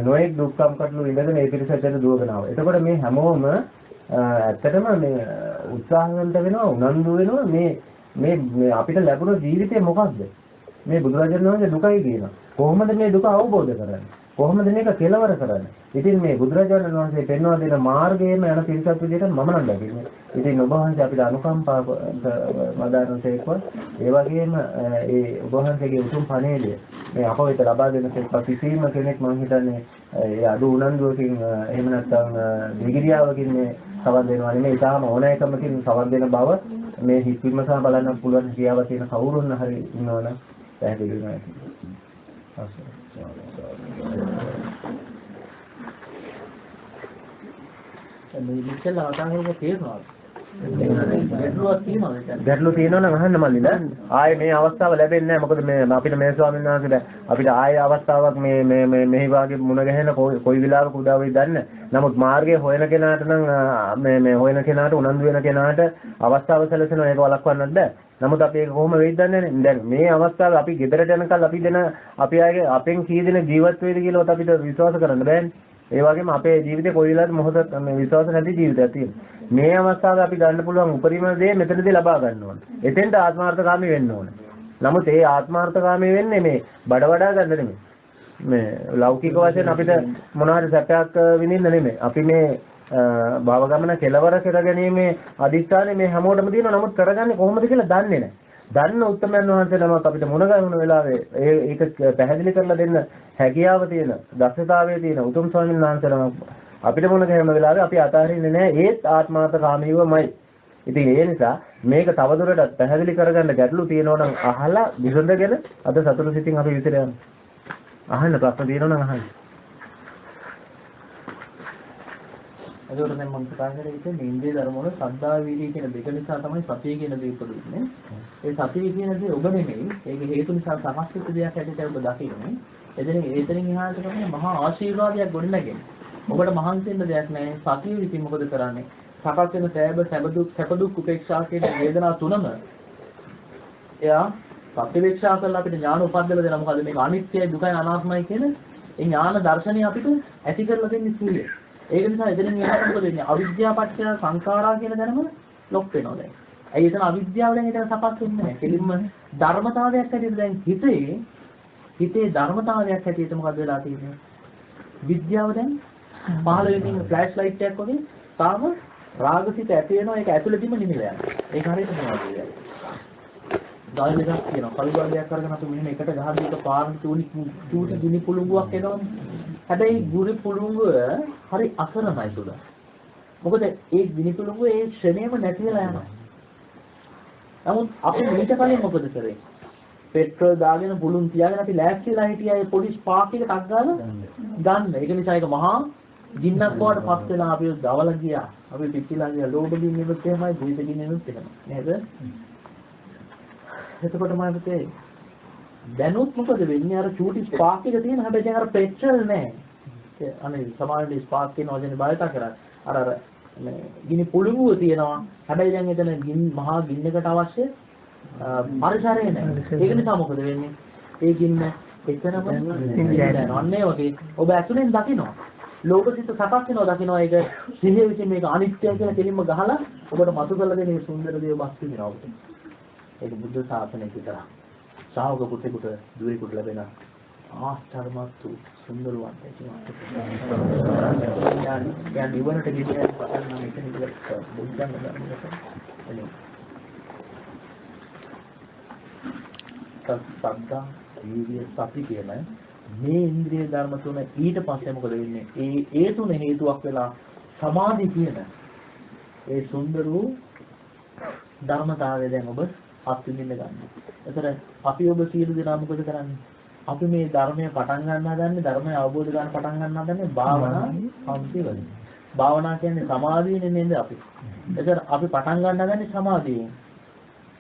නොඑක් දුක්ඛම් කටළු ඉඳගෙන මේ පිරිසත් එක්ක දුවගෙන ආවා. එතකොට මේ හැමෝම ඇත්තටම මේ උත්සාහවන්ත වෙනවා උනන්දු වෙනවා මේ අපිට ලැබුණ ජීවිතය මොකක්ද? මේ බුදුරජාණන් වහන්සේ දුකයි කියනවා. කොහොමද මේ දුක අවබෝධ කරන්නේ? කොහොමද මේක කෙලවර කරන්නේ? ඉතින් මේ බුදුරජාණන් වහන්සේ පෙන්වා දෙන මාර්ගයේම යන පිරිසක් විදිහට මම නම් දැකන්නේ. ඉතින් ඔබ වහන්සේ අපිට අනුකම්පා වදාරනසේකව ඒ වගේම ඒ ඔබ වහන්සේගේ උතුම් පණේඩය මේ අප වෙත ලබා දෙනසේක කිසිම කෙනෙක් මම හිතන්නේ ඒ අඩු උනන්දුවකින් එහෙම නැත්නම් දිගිරියාවකින් මේ සවන් දෙනවා නෙමෙයි. ඊටාම ඕනෑකමකින් සවන් දෙන බව මේ හිත් විමසා බලන්න පුළුවන් කියාව තියෙන කවුරුන් හරි ඉන්නවනම් පැහැදිලි වෙනවා. මේ ඉස්සෙල්ලා අවතාරවල තේරෙනවා. ගැටලු තියෙනවා නම් අහන්න මල්ලිද ආයේ මේ අවස්ථාව ලැබෙන්නේ නැහැ. මොකද මේ අපිට මේ ස්වාමීන් වහන්සේට අපිට ආයේ අවස්ථාවක් මේ මෙහි වාගේ මුණ ගැහෙන කොයි වෙලාවක උදා වෙයි දන්නේ. නමුත් මාර්ගය හොයන කෙනාට නම් මේ හොයන කෙනාට උනන්දු වෙන කෙනාට අවස්ථාව සැලසෙනවා. ඒක වළක්වන්නත් බෑ. නමුත් අපි ඒක කොහොම වෙයිද දන්නේ නැහැ. දැන් මේ අවස්ථාවේ අපි ගෙදරට යනකල් අපි දෙන අපි ආයේ අපෙන් කී දෙනෙක් ජීවත් වෙයිද කියලාවත් අපිට විශ්වාස කරන්න බෑනේ. ඒ වගේම අපේ ජීවිතේ කොයි වෙලාවද මොහොතක් මේ විශ්වාස නැති ජීවිතයක් තියෙනවා. මේ අවස්ථාවේ අපි ගන්න පුළුවන් උපරිම දේ මෙතනදී ලබා ගන්න ඕනේ. එතෙන්ට ආත්මార్థකාමී වෙන්න ඕනේ. නමුත් ඒ ආත්මార్థකාමී වෙන්නේ මේ බඩ වඩා ගන්න නෙමෙයි. මේ ලෞකික වශයෙන් අපිට මොනවාරි සැපයක් විඳින්න නෙමෙයි. අපි මේ භව ගමන කෙලවර කරගැනීමේ අදිස්ථානේ මේ හැමෝටම තියෙනවා. නමුත් කරගන්නේ කොහොමද කියලා දන්නේ නැහැ. දන්න උත්තමයන් වහන්සේ නමක් අපිට මුණ ගැහුණ වෙලාවේ ඒක පැහැදිලි කරලා දෙන්න හැකියාව තියෙන දක්ෂතාවය තියෙන උතුම් ස්වාමීන් වහන්සේ නමක් අපිට මුණ ගැහෙන වෙලාවේ අපි අතාරින්නේ නැහැ. ඒත් ආත්මාර්ථකාමීවමයි. ඉතින් ඒ නිසා මේක තවදුරටත් පැහැදිලි කරගන්න ගැටලු තියෙනවා නම් අහලා විසඳගෙන අද සතුටු සිතින් අපි විතර යමු. අහන්න ප්‍රශ්න තියෙනවා නම් අහන්න. ඒකට දැන් මම ප්‍රකාශ කරේ ඉන්ද්‍රිය ධර්ම වල සද්ධා වීර්යය කියන දෙක නිසා තමයි සතිය කියන දේ උපදින්නේ. ඒ සතිය කියන දේ ඔබ නෙමෙයි. ඒක හේතු නිසා සමස්ත දෙයක් හැටියට ඔබ දකින්නේ. එතනින් එහාට තමයි මහා ආශිර්වාදයක් ගොඩනගන්නේ. ඔබට මහන්සි වෙන්න දෙයක් නැහැ. සතිය විසින් මොකද කරන්නේ? සකස් වෙන සැප දුක් උපේක්ෂා කියන වේදනා තුනම එයා ප්‍රතිවේක්ෂා කරලා අපිට ඥාන උපද්දලා දෙනවා. මොකද මේක අනිත්‍යයි දුකයි අනාත්මයි කියන ඒ ඥාන දර්ශනය අපිට ඇති කරලා දෙන්නේ සූර්යය. ඒක නිසා එතනින් එහාට මොකද වෙන්නේ? අවිද්‍යාව පත්‍ය සංඛාරා කියන දැනම ලොක් වෙනවා දැන්. ඇයි එතන අවිද්‍යාව දැන් එතන සකස් වෙන්නේ නැහැ. කෙලින්ම ධර්මතාවයක් හැටියට දැන් හිතේ ධර්මතාවයක් හැටියට මොකද වෙලා තියෙන්නේ? විද්‍යාව දැන් පහළ වෙනින් ෆ්ලෑෂ් ලයිට් එකක් වගේ තාම රාගසිත ඇති වෙනවා. ඒක ඇතුළතින්ම නිමිලා යනවා. ඒක හරියට මොනවද කියන්නේ? ගායනයක් කියනවා. කල්බාලයක් අරගෙන අපි මෙහෙම එකට ගහද්දී එක පාරට චූටි ගිනි පුළඟුවක් එනවනේ. හැබැයි ගුරු පුළඟුව හරි අසරණයි සුද. මොකද ඒ ගිනි පුළඟුව ඒ ශ්‍රේණියම නැති වෙලා යනවා. නමුත් අපි මීට කලින් මොකද කරේ? පෙට්‍රල් දාගෙන පුළුන් තියාගෙන අපි ලෑස්තිලා හිටියා ඒ පොඩි ස්පාක් එක ටක් ගාලා ගන්න. ඒක නිසා ඒක මහා ගින්නක් බවට පස් වෙලා අපි දවල ගියා. අපි පිටිලා ගියා. ලෝභ ගින්නෙත් එහෙමයි, ද්වේෂ ගින්නෙත් එහෙමයි. නේද? එතකොට මම හිතේ දැනුත් මොකද වෙන්නේ? අර චූටි ස්පාක් එක තියෙන හැබැයි දැන් අර පෙට්‍රල් නැහැ. අනේ සමානලි ස්පාක් කියන වචනේ බයතා කරා. අර මේ ගිනි පුළඟුව තියෙනවා. හැබැයි දැන් එතන මහා ගින්නකට අවශ්‍ය පරිසරය නැහැ. ඒක නිසා මොකද වෙන්නේ? ඒ ගින්න එතනම ඉඳලා අන්නේ වගේ ඔබ ඇතුලෙන් දකිනවා. ලෝකසිත සකස් වෙනවා දකිනවා. ඒක සිහිය විසින් මේක අනිත්‍යයි කියලා කෙලින්ම ගහලා ඔබට මතු කරලා දෙන මේ සුන්දර දේව වස්තු වෙනවා ඔබට. ඒක බුද්ධ ශාසනය විතරයි. ශාවක පුතේකට දුවේකට ලැබෙන ආශ්චර්යමත් සුන්දරවන්ත යන් ඉවරට ගිහින් පටන් ගන්න එක නිකලක් බුද්ධංග ධර්මයකට එනේ. සද්දා වීර්ය සති කියන මේ ඉන්ද්‍රිය ධර්ම තුන ඊට පස්සේ මොකද වෙන්නේ? ඒ තුන හේතුවක් වෙලා සමාධි කියන ඒ සුන්දර වූ ධර්මතාවය දැන් ඔබ අත්විඳින්න ගන්න. ඒතර අපි ඔබ සියලු දෙනා මොකද කරන්නේ? අපි මේ ධර්මය පටන් ගන්න හදන්නේ ධර්මය අවබෝධ කරගන්න පටන් ගන්න හදන්නේ භාවනා අන්තිවලින්. භාවනා කියන්නේ සමාධියනේ නේද අපි. ඒතර අපි පටන් ගන්න හදන්නේ සමාධියෙන්.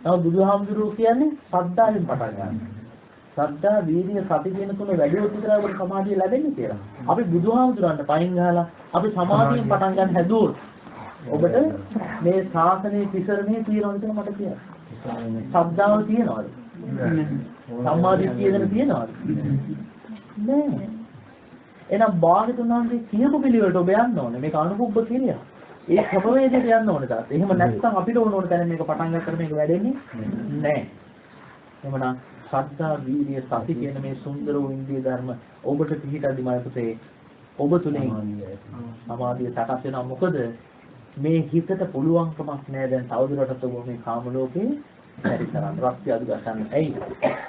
නමුත් බුදුහාමුදුරුවෝ කියන්නේ සද්ධායෙන් පටන් ගන්න. සද්ධා වීර්ය සති කියන තුන වැඩි උත්තරය වල සමාධිය ලැබෙන්නේ කියලා. අපි බුදුහාමුදුරන්ට පයින් ගහලා අපි සමාධියෙන් පටන් ගන්න හැදුවොත් ඔබට මේ ශාසනයේ තිසරණේ තියෙනවද කියලා මට කියන්න. ශ්‍රද්ධාව තියෙනවද? සම්මාදිට්ඨිය ගැන තියෙනවද? නෑ. එහෙනම් බාහිරුණාන්ගේ කියපු පිළිවෙලට ඔබ යන්න ඕනේ. මේක අනුකුබ්බ කිරියා. ඒ ක්‍රමවේදයට යන්න ඕනේ තාත්. එහෙම නැත්නම් අපිට ඕන තැන මේක පටන් ගන්නකොට මේක වැඩෙන්නේ නෑ. එහෙමනම් ශ්‍රද්ධා, වීර්ය, සති කියන මේ සුන්දර වූ ඉන්ද්‍රිය ධර්ම ඔබට පිහිටද්දි මම පුතේ ඔබ තුලින් සමාධිය සකස් වෙනවා. මොකද මේ හිතට පුළුවන්කමක් නෑ දැන් තවදුරටත් ඔබ මේ කාම ලෝකේ පරිසරන් රක්තිය අදු ගන්න.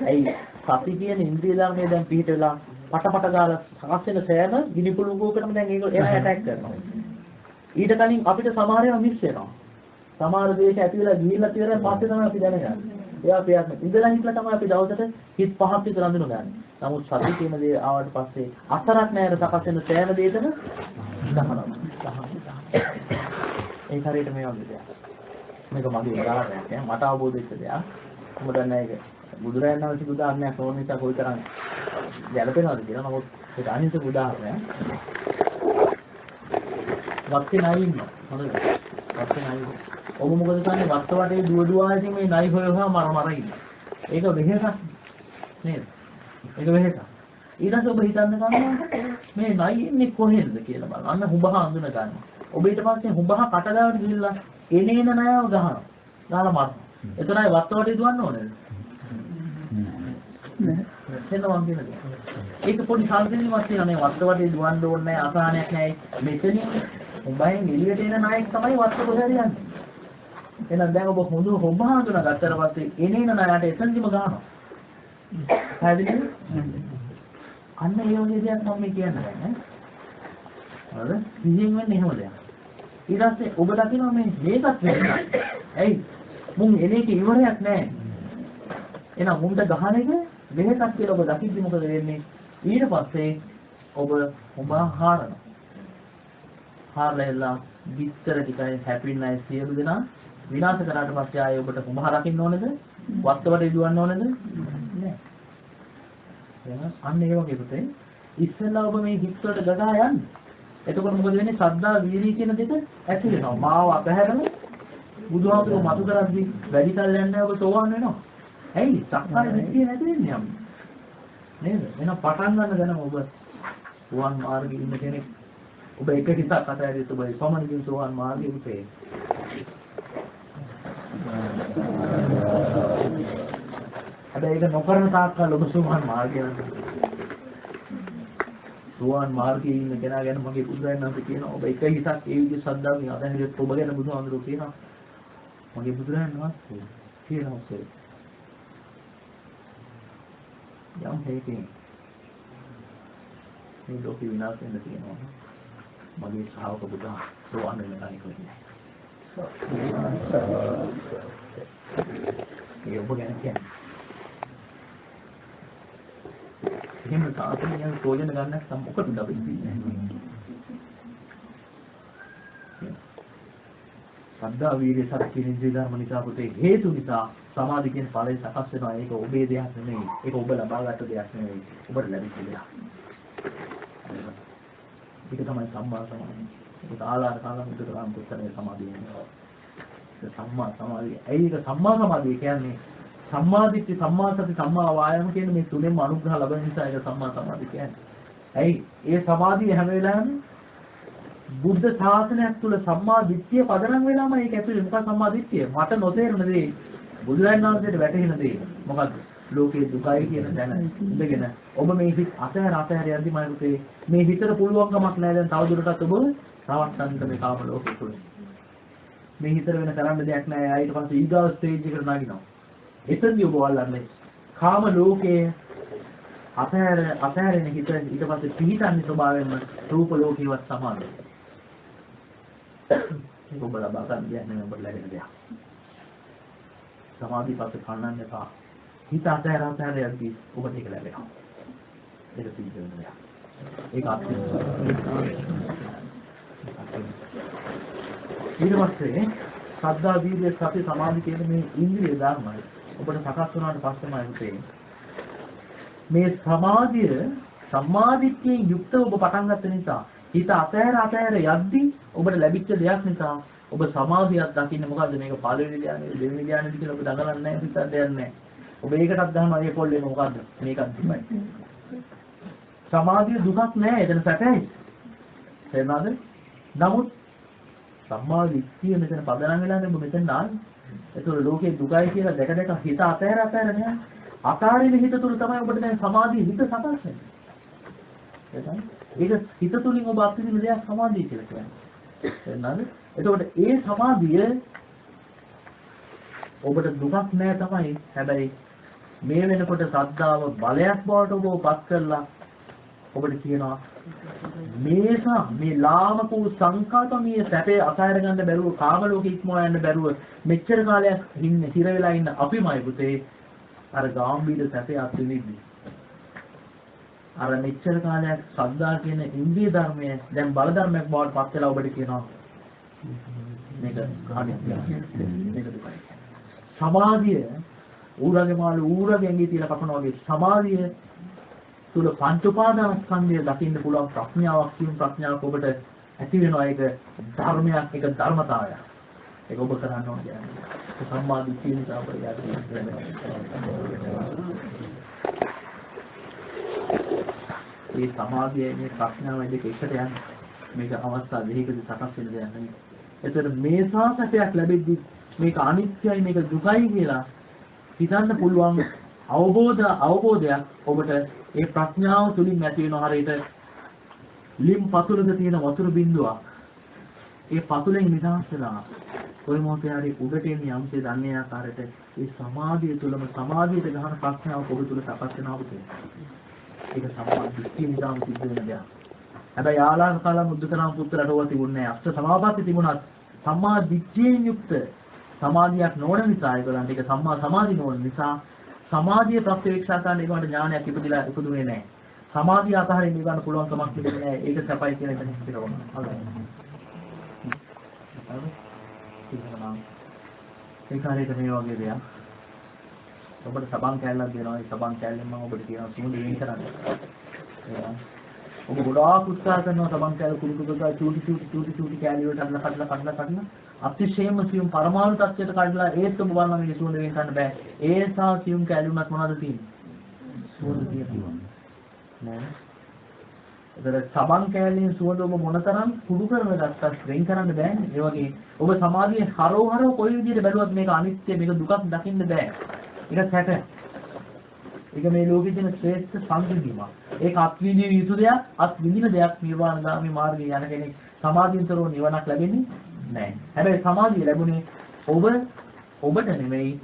ඇයි සති කියන ඉන්ද්‍රිය ධර්මයේ දැන් පිහිට වෙලා පට ගාලා සකස් වෙන සෑම ගිනි පුළඟකටම දැන් ඒක එයා ඇටැක් කරනවා. ඊට කලින් අපිට සමහර ඒවා මිස් වෙනවා. සමහර දේශ ඇති වෙලා ගිහිල්ලා තියෙන පස්සේ තමයි අපි දැනගන්නේ. එයා ප්‍රයත්න ඉඳලා හිටලා තමයි අපි දවසට හිත පහක් විතර අඳුනගන්නේ. නමුත් සති කියන දේ ආවට පස්සේ අතරක් නෑර සකස් වෙන සෑම දෙයකම දහනවා. ඒ හරියට මේ වගේ දෙයක්. මේක මගේ උදාහරණයක් නේ. මට අවබෝධ වෙච්ච දෙයක්. මොකද දන්නේ ඒක බුදුරජාණන් වහන්සේ උදාහරණයක් ඕන නිසා කොයිතරම් ගැළපෙනවද කියලා. නමුත් ඒක අනිත් උදාහරණයක්. වත්තේ නයි ඉන්නවා. හරිද? වත්තේ නයි. ඔබ මොකද කරන්නේ? වත්ත වටේ දුව ඉතින් මේ නයි හොයනවා මර ඉන්නවා. ඒක වෙහෙසක් නේද? ඒක වෙහෙසක්. ඊට පස්සේ ඔබ හිතන්න ගන්නවා මේ නයි ඉන්නේ කොහෙන්ද කියලා බලන්න. අන්න හුඹහ අඳුන ගන්න. ඔබ ඊට පස්සේ හුඹහ කටගාවට ගිහිල්ලා එනේන නයව ගහනවා. ගහලා මරනවා. එතනයි වත්ත වටේ දුවන්න ඕනේ. එතන මම කියන්නේ. ඒක පොඩි සංකේතයක් තියෙනවා නේ වත්ත වටේ දුවන්න ඕනේ නැහැ අසහනයක් නැහැ. මෙතනින් උඹෙන් එළියට එන නායක තමයි වත්ත කොහෙද යන්නේ. එහෙනම් දැන් ඔබ හොඳ හොඹ හඳුනා ගත්තට පස්සේ එනේන නායට එතනදිම ගහනවා. හරිද? අන්න ඒ වගේ දෙයක් මම මේ කියන්නේ නේ. හරිද? සිහියෙන් වෙන්නේ එහෙම දෙයක්. ඊට පස්සේ ඔබ දකිනවා මේ මේකත් වෙන්නේ. ඇයි? මුන් එනේක ඉවරයක් නැහැ. එහෙනම් මුන්ට ගහන එක වෙහසක් කියලා ඔබ දකිද්දි මොකද වෙන්නේ? ඊට පස්සේ ඔබ හාරනවා. හාරලා විස්තර ටිකයි හැපින්නයි සියලු දෙනා විනාශ කරාට පස්සේ ආයේ ඔබට කුඹහ රකින්න ඕනේද? වස්තවට දුවන්න ඕනේද? නෑ. එහෙනම් අන්න ඒ වගේ පුතේ ඉස්සෙල්ලා ඔබ මේ හිත් වලට ගගා යන්න. එතකොට මොකද වෙන්නේ? ශ්‍රද්ධා, වීර්යය කියන දෙක ඇති වෙනවා. මාව අතහැරලා බුදුහාමුදුරුවෝ මතු කරද්දි වැඩි කල් යන්නේ ඔබ සෝවාන් වෙනවා. ඇයි? සක්කාය දිට්ඨිය නැති වෙන්නේ යම්. නේද? එහෙනම් පටන් ගන්න දැනම ඔබ සෝවාන් මාර්ගයේ ඉන්න කෙනෙක් ඔබ එක හිතක් අතහැරියොත් ඔබ සමනකින් සෝවාන් මාර්ගයේ උපේ. හැබැයි ඒක නොකරන තාක්කල් ඔබ සෝවාන් මාර්ගයේ සෝවාන් මාර්ගයේ ඉන්න කෙනා ගැන මගේ බුදුරජාණන් කියනවා ඔබ එක හිතක් ඒ විදිහ ශ්‍රද්ධාවෙන් අතහැරියොත් ඔබ ගැන බුදුහාමුදුරුවෝ කියනවා මගේ බුදුරජාණන් වහන්සේ කියනවා යම් හේකින් මේ ලෝක විනාශ වෙන්න තියෙනවා මගේ ශ්‍රාවක බුදුහා සෝවාන් වෙන කෙනෙක් වෙන්නේ. ඒ ඔබ ගැන කියන්නේ. එහෙම තාපනියන් ප්‍රයෝජන ගන්න නැත්නම් මොකටද අපි ඉන්නේ? ශ්‍රද්ධා, වීර්ය, සති කියන ඉන්ද්‍රිය ධර්ම නිසා පුතේ හේතු නිසා සමාධි කියන ඵලය සකස් වෙනවා. ඒක ඔබේ දෙයක් නෙමෙයි. ඒක ඔබ ලබාගත් දෙයක් නෙමෙයි. ඔබට ලැබිච්ච දෙයක්. ඒක තමයි සම්මා සමාධිය. ඒක ආලාර කාලම් විතර ගන්න පුතේ සමාධිය වෙනවා. ඒ සම්මා සමාධිය. ඒක සම්මා සමාධිය කියන්නේ සම්මා දිට්ඨි, සම්මා සති, සම්මා වායාම කියන මේ තුනෙන්ම අනුග්‍රහ ලැබෙන නිසා ඒක සම්මා සමාධිය කියන්නේ. ඇයි? ඒ සමාධිය හැම වෙලාවෙම බුද්ධ ශාසනයක් තුල සම්මා දිට්ඨිය පදනම් වෙලාම ඒක ඇතුලේ මොකක්ද සම්මා දිට්ඨිය? මට නොතේරෙන දේ බුදුරජාණන් වහන්සේට වැටහෙන දේ මොකද්ද? ලෝකේ දුකයි කියන දැන ඉඳගෙන ඔබ මේ හිත අතහැර යද්දි මම හිතේ මේ හිතට පුළුවන්කමක් නැහැ දැන් තවදුරටත් ඔබ රවට්ටන්න මේ කාම ලෝකෙ තුල. මේ හිතට වෙන කරන්න දෙයක් නැහැ. ඊට පස්සේ ඊගාව ස්ටේජ් එකට නගිනවා. එතනදී ඔබ වල්ලන්නේ කාම ලෝකයේ අතහැරෙන හිත ඊට පස්සේ පිහිටන්නේ ස්වභාවයෙන්ම රූප ලෝකේවත් සමානයි. ඒක ඔබ ලබා ගන්න දෙයක් නෙමෙයි ඔබ ලැබෙන දෙයක්. සමාධිය පස්සේ කන්නන්න එපා. හිත අතහැර යද්දී ඔබට ඒක ලැබෙනවා. ඒක සිද්ධ වෙන දෙයක්. ඒක අත්‍යවශ්‍යයි. ඊට පස්සේ ශ්‍රද්ධා, වීර්ය, සති, සමාධි කියන මේ ඉන්ද්‍රිය ධර්මයි ඔබට සකස් වුණාට පස්සේමයි තේරෙන්නේ. මේ සමාධිය සම්මාදිට්ඨියෙන් යුක්තව ඔබ පටන් ගත්ත නිසා හිත අතහැර යද්දී ඔබට ලැබිච්ච දෙයක් නිසා ඔබ සමාධියක් දකින්නේ මොකද්ද? මේක පළවෙනි ධ්‍යානෙ දෙවෙනි ධ්‍යානෙ කියලා ඔබ දඟලන්නේ නැහැ හිතක් දෙයක් නැහැ. ඔබ ඒකටත් ගන්නවා ඒ පොල්ලේම මොකද්ද? මේකත් තිබයි. සමාධිය දුකක් නැහැ එතන සැකයි. තේරුණාද? නමුත් සම්මාදිට්ඨිය මෙතන පදනම් වෙලානේ ඔබ මෙතන ආන්නේ. ඒතකොට ලෝකේ දුකයි කියලා දැක හිත අතහැර නෑ. අතාරින හිත තුල තමයි ඔබට දැන් සමාධිය හිත සකස් වෙන්නේ. ඒක හිත තුලින් ඔබ අත්විඳින දෙයක් සමාධිය කියලා කියන්නේ. එන්නද? එතකොට ඒ සමාධිය ඔබට දුකක් නෑ තමයි. හැබැයි මේ වෙනකොට ශ්‍රද්ධාව බලයක් බවට ඔබ පත් කරලා ඔබට කියනවා මේ ලාමක වූ සංකාතමීය සැපේ අසායර ගන්න බැරුව කාම ලෝකෙ ඉක්මවා යන්න බැරුව මෙච්චර කාලයක් ඉන්නේ හිර වෙලා ඉන්න අපිමයි පුතේ අර ගාම්භීර සැපේ අත්විඳින්නේ. අර මෙච්චර කාලයක් ශ්‍රද්ධා කියන ඉන්ද්‍රිය ධර්මය දැන් බල ධර්මයක් බවට පත් වෙලා ඔබට කියනවා මේක අනිත්‍යයි. මේක දුකයි. සමාධිය ඌරගේ මාළු ඌරගේ ඇඟේ තියලා කපනවා වගේ සමාධිය තුල පංච උපාදානස්කන්ධය දකින්න පුළුවන් ප්‍රඥාවක් කියන ප්‍රඥාවක් ඔබට ඇති වෙනවා. ඒක ධර්මයක්, ඒක ධර්මතාවයක්. ඒක ඔබ කරන්න ඕන කියන්නේ සම්මා දිට්ඨිය නිසා ඔබට මේ සමාධිය මේ ප්‍රඥාව දෙක එකට යන මේක අවස්ථා දෙකකදී සකස් වෙන දෙයක් නෙවෙයි. ඒතර මේ සාසකයක් ලැබෙද්දි මේක අනිත්‍යයි මේක දුකයි කියලා හිතන්න පුළුවන් අවබෝධයක් ඔබට ඒ ප්‍රඥාව තුලින් ඇති වෙන හරියට ලිම් පතුලක තියෙන වතුර බිඳුවක් ඒ පතුලෙන් නිදහස් වෙලා කොයි මොහොතේ හරි උඩට එන්නේ යම්සේ දන්නේ ආකාරයට ඒ සමාධිය තුලම සමාධියට ගහන ප්‍රඥාව ඔබ තුල සකස් වෙනවා පුතේ. ඒක සම්මා දිට්ඨිය නිසාම සිද්ධ වෙන දෙයක්. හැබැයි ආලාන කාලා මුද්දකරම් පුත්‍රට ඕවා තිබුණේ නැහැ. අෂ්ට සමාපatti තිබුණත් සම්මා දිට්ඨියෙන් යුක්ත සමාධියක් නොවන නිසා ඒගොල්ලන්ට ඒක සම්මා සමාධි නොවන නිසා සමාධිය ප්‍රත්‍යක්ෂා කරන්න ඒකට ඥානයක් ඉපදුනේ නැහැ. සමාධිය අතහරින්න ගන්න පුළුවන් කමක් තිබුණේ නැහැ. ඒක සපයි කියන එක හිතේ වුණා. ඒ කාර්යයට මේ වගේ දෙයක්. ඔබට සබන් කැල්ලක් දෙනවා. ඒ සබන් කැල්ලෙන් මම ඔබට කියනවා සුමුදු වෙන් කරන්න. ඔබ ගොඩාක් උත්සාහ කරනවා සබන් කැල්ල කුඩු කුඩු චූටි කැලි වලට කඩලා අතිශයම සියුම් පරමාණු තත්ත්වයට කඩලා ඒත් ඔබ බලන්න මේක සුවඳ වෙන් කරන්න බෑ. ඒ සා සියුම් කැලි උනත් මොනවද තියෙන්නේ? සුවඳ තියෙනවා. නෑ. ඒතර සබන් කැලෙන් සුවඳ ඔබ මොනතරම් කුඩු කරන ගත්තත් වෙන් කරන්න බෑනේ. ඒ වගේ ඔබ සමාධියේ හරව කොයි විදිහට බැලුවත් මේක අනිත්‍ය මේක දුකක් දකින්න බෑ. ඒක සැට. ඒක මේ ලෝකෙ තියෙන ශ්‍රේෂ්ඨ සංසිඳීමක්. ඒක අත්විඳිය යුතු දෙයක්, අත්විඳින දෙයක් නිර්වාණගාමී මාර්ගයේ යන කෙනෙක් සමාධියෙන්තරෝ නිවනක් ලැබෙන්නේ නැහැ. හැබැයි සමාධිය ලැබුණේ ඔබට නෙමෙයි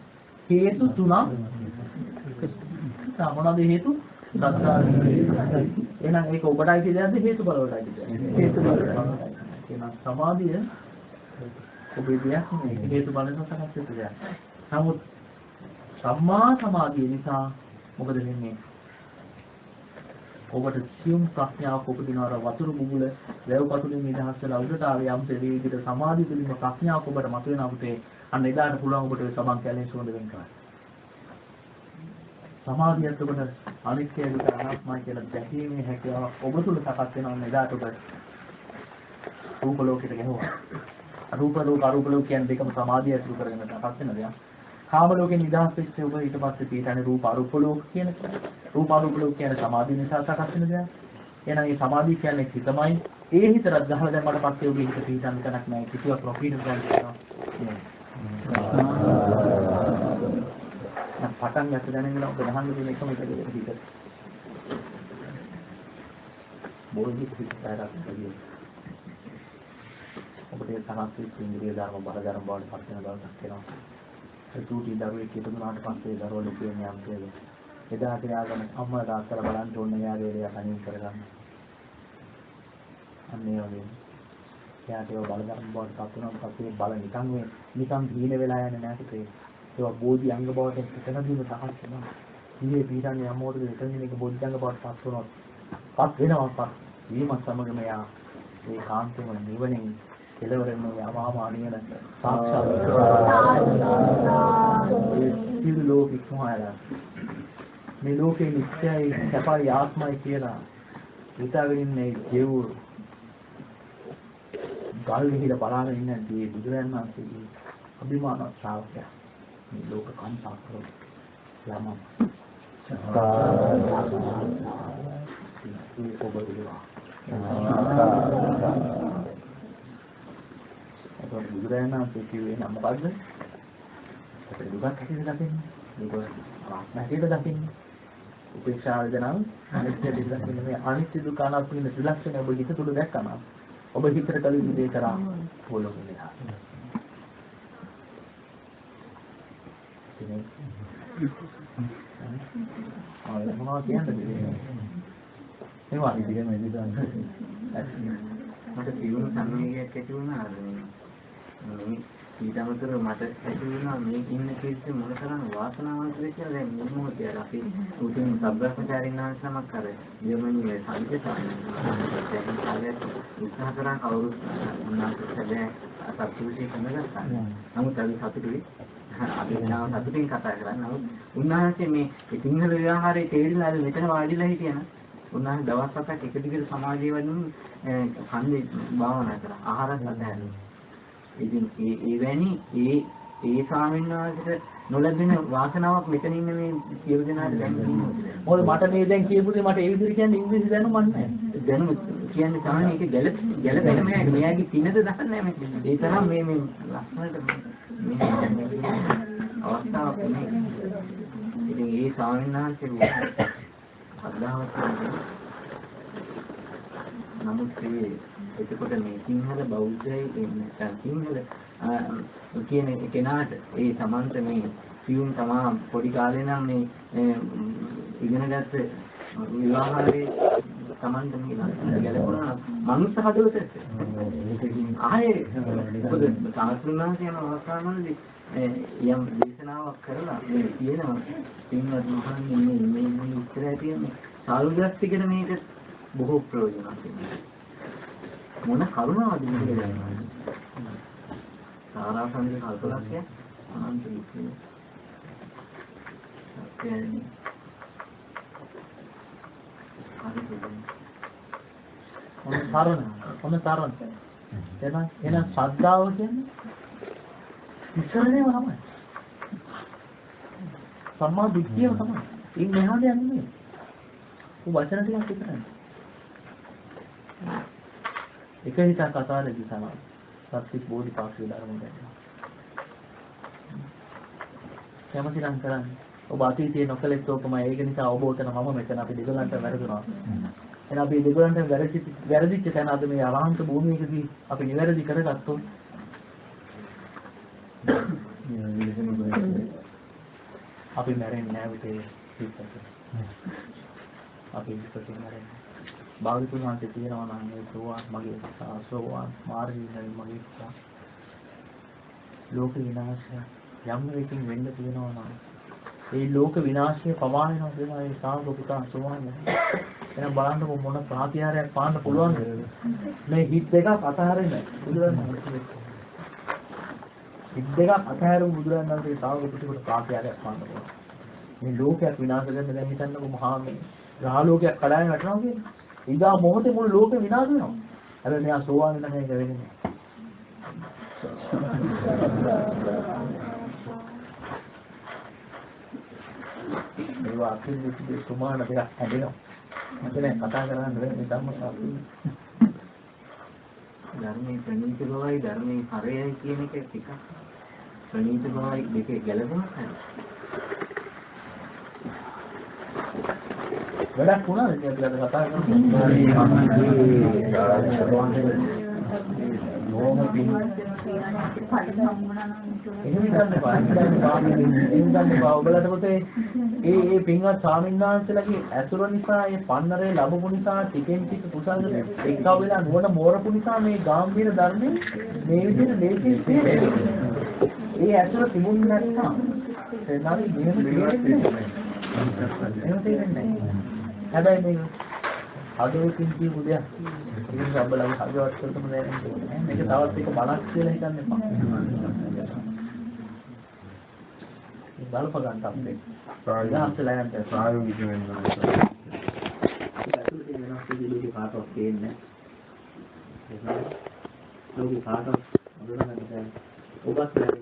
හේතු තුනක්. මොනවාද හේතු? එහෙනම් ඒක ඔබටයි කියලාද හේතු බල වලටයි කියලාද? හේතු බල වලට. එහෙනම් සමාධිය ඔබේ දෙයක් නෙමෙයි හේතු බලන සකස් වෙච්ච දෙයක්. නමුත් සම්මා සමාධිය නිසා මොකද වෙන්නේ? ඔබට සියුම් ප්‍රඥාවක් උපදිනවා. වතුර බුබුල වැව් පතුලෙන් නිදහස් වෙලා උඩට ආවේ යම් විදිහට සමාධිය තුළින් ප්‍රඥාවක් ඔබට මතුවෙන අපතේ අන්න එදාට පුළුවන් ඔබට සබන් කැලේ සුවඳ වෙන් කරන්න. සමාධියත් ඔබට අනිත්‍ය දුක අනාත්මයි කියලා දැකීමේ හැකියාව ඔබ තුළ සකස් වෙනවා. එදාට ඔබ රූප ලෝකෙට ගෙනුවා. රූප ලෝක අරූප ලෝක කියන දෙකම සමාධිය ඇතුළු කරගෙන සකස් වෙන දෙයක්. කාම ලෝකේ නිදහස් වෙච්ච ඔබ ඊට පස්සේ පිටන්නේ රූප අරූප ලෝක කියන එක. රූප අරූප ලෝක කියන්නේ සමාධිය නිසා සකස් වෙන දෙයක්. එහෙනම් මේ සමාධිය කියන්නේ හිතමයි. ඒ හිතරත් ගහලා දැන් මට පස්සේ ඔබේ හිත පිටන්න තැනක් නැහැ. කිසිවක් ප්‍රොෆිට් ගන්න දෙනවා. පටන් ගන්න දැනෙන්න ඔබ දහන්න දෙන එකම එක දෙයක් හිතට. බොල්දි පිටතරක් කියනවා. ඔබට ඒ තරම් ඉන්ද්‍රිය ධර්ම බල ධර්ම බවට පත් වෙන දවසක් එනවා. ඒ තුටි දරුවෙක් ඉපදුනාට පස්සේ දරුවා ලුකේන්නේ යම් කියලා. එදාට යාගෙන අම්මා තාත්තලා බලන්න ඕනේ යාගේ දේ අනින් කරගන්න. අන්නේ වගේ. එයාට ඒ බල ධර්ම බවට පත් වෙනවා. පස්සේ බල නිකන් දීන වෙලා යන්නේ නැහැ ඒක. ඒක බෝධි අංග බවට එකනදීම සකස් වෙනවා. ඊයේ පීඩන්නේ යමෝටද එකකින් එක බෝධි අංග බවට පත් වෙනවා. පත් වෙනවා. වීමත් සමගම යා ඒ කාන්තේම නිවනින් කෙලවරෙන්න යවාම අනියන සාක්ෂාත් සියලු ලෝකිකමයලා මේ ලෝකේ නිත්‍යයි සපයි ආත්මයි කියලා හිතාගෙන ඉන්නේ ජීව ගල් විහිද බලාගෙන ඉන්න මේ බුදුරජාණන් වහන්සේගේ අභිමාන ශ්‍රාවකයා මේ ලෝක කම්පා කරන ළම බුදුරජාණන් වහන්සේ කිව්වේ නම් මොකද්ද? අපේ දුකක් හැටියට දකින්නේ. දුක නැතිද දකින්නේ. උපේක්ෂා වේදනාව අනිත්‍ය දකින්නේ මේ අනිත්‍ය දුක අනාත්ම කියන ත්‍රිලක්ෂණ ඔබ හිත තුළ දැක්කම ඔබ හිතට කල යුතු දේ කරා පොළොවේ නෑ. මොනවද කියන්නේ? ඒවා ඉතින් මේ විදිහට මට සියුම් සංවේගයක් ඇති වුණා මේ ඊටමතර මට ඇති වුණා මේ ඉන්න කේස් මොනතරම් වාසනාවන්තද කියලා දැන් මේ මොහොතේ අර අපි උතුම් සබ්‍රහ්මචාරින් වහන්සේනමක් කර ජර්මනියේ සංකේතය උත්සාහ කරා කවුරුත් උන්වහන්සේ සතුටුයි කනගත්තා. නමුත් අපි සතුටුයි. අපි වෙනම සතුටින් කතා කරන්නේ. නමුත් උන්වහන්සේ මේ සිංහල ව්‍යවහාරයේ තේරිලා මෙතන වාඩිලා හිටියන උන්වහන්සේ දවස් 7ක් එක දිගට සමාජයේ වඩුණු හන්දේ භාවනා කරා. ආහාරත් අතහැරලා. ඉතින් ඒ ස්වාමීන් වහන්සේට නොලැබෙන වාසනාවක් මෙතන ඉන්න මේ සියලු දෙනාට දැන් තියෙනවා. මොකද මට මේ දැන් කියපු දේ මට ඒ විදිහට කියන්නේ ඉංග්‍රීසි දැනුම නැහැ. දැනුම කියන්නේ තමයි ඒක ගැළපෙන මෙයාගේ පිනද දන්නේ නැහැ. ඒ තරම් මේ ලස්සනට මේ අවස්ථාවක් නේ. ඉතින් ඒ ස්වාමීන් වහන්සේ අදහස් නමුත් එතකොට මේ සිංහල බෞද්ධයි සිංහල කියන කෙනාට ඒ සමන්ත මේ සියුම් තමා පොඩි කාලේ නම් මේ ඉගෙනගත්ත විවාහයේ සමන්ත මේ ගැලපුණා මනුස්ස හදවතට ආයේ මොකද සාස්ත්‍රුණාන්සේ යන අවස්ථාවවලදී යම් දේශනාවක් කරලා මේ කියනවා සිංහල මහන්නේ මේ ඉස්සරහ තියෙන සාල්ගස්තිකට මේක බොහෝ ප්‍රයෝජනවත් මොන කරුණාවද මේක දැනගන්න. සාරාංශික කල්පලක්ෂය අනන්ත විශ්වය. සත්‍යයි. මොන තරණ. එන ශ්‍රද්ධාව කියන්නේ ඉස්සරහේම තමයි. සම්මා දිට්ඨියම තමයි. ඉන් එහාට යන්නේ. වචන ටිකක් විතරයි. එක හිතක් කතාවේදී තමයි සත්‍විස් බෝධිපාක්ෂික ධර්ම ගැන. කැමති නම් කරන්නේ. ඔබ අතීතයේ නොකලෙත් ඔකම ඒක නිසා ඔබ උතන මම මෙතන අපි දෙගලන්ට වැරදුනා. එහෙනම් අපි දෙගලන්ට වැරදිච්ච තැන අද මේ අරහන්ත භූමියකදී අපි නිවැරදි කරගත්තොත් අපි මැරෙන්නේ නැහැ විතේ පිටට. අපි පිටට මැරෙන්නේ. භාගතුන් වහන්සේ කියනවා නම් මේ සෝවාන් මගේ සෝවාන් මාර්ගයෙන් මගේ ලෝක විනාශය යම් වෙකින් වෙන්න තියෙනවා නම් ඒ ලෝක විනාශය පවා වෙනවා කියලා ඒ සාංග පුතා සෝවාන් වෙනවා. එහෙනම් බලන්නකො මොන ප්‍රාතිහාරයක් පාන්න පුළුවන්ද මේ හිත් දෙකක් අතහරින්න බුදුරජාණන් හිත් දෙකක් අතහැරුණු බුදුරජාණන්ගේ සාංග පුතේකට ප්‍රාතිහාරයක් පාන්න පුළුවන්. මේ ලෝකයක් විනාශ කරන්න දැන් හිතන්නකො මහා මේ ග්‍රහ ලෝකයක් කඩාගෙන වැටෙනවා කියන්නේ. ඊගා මොහොතේ මුළු ලෝකෙ විනාශ වෙනවා. හැබැයි මෙයා සෝවාන් වෙන මේක වෙන්නේ නැහැ. මේවා අකිලි සුමාන දෙයක් හැදෙනවා. මතනේ කතා කරන්න වෙන්නේ ධම්මසාරය. ධර්මයේ ප්‍රණීත බවයි ධර්මයේ හරයයි කියන එක ටිකක් ප්‍රණීත බවයි දෙකේ ගැළපුණා නේද? වැඩක් වුණාද කියලා අපි කතා කරමු. ඔබලට පොතේ ඒ පින්වත් ස්වාමීන් වහන්සේලාගේ ඇසුර නිසා ඒ පන්නරේ ලැබුණු නිසා ටිකෙන් ටික කුසල එක්කව වෙලා නුවණ මෝරපු නිසා මේ ගාම්භීර ධර්මයේ මේ විදිහට දේශේ තියෙනවා. ඒ ඇසුර තිබුණ නැත්නම් එනවානේ මෙහෙම තේරෙන්නේ නැහැ. හැබැයි මේ අදෝකින් කියපු දෙයක් ඉතින් අපලගේ හදවත් කරතම දැනෙන්නේ මේක තවත් එක බලක් කියලා හිතන්න එපා. ඒ බලප ගන්න අපේ ප්‍රායෝගික වෙනවා. ඒකත් වෙනවා සිදුලේ කාටවත් තේන්නේ නැහැ. ඒක ලෝකේ කාටවත් මොනවද ඔබත්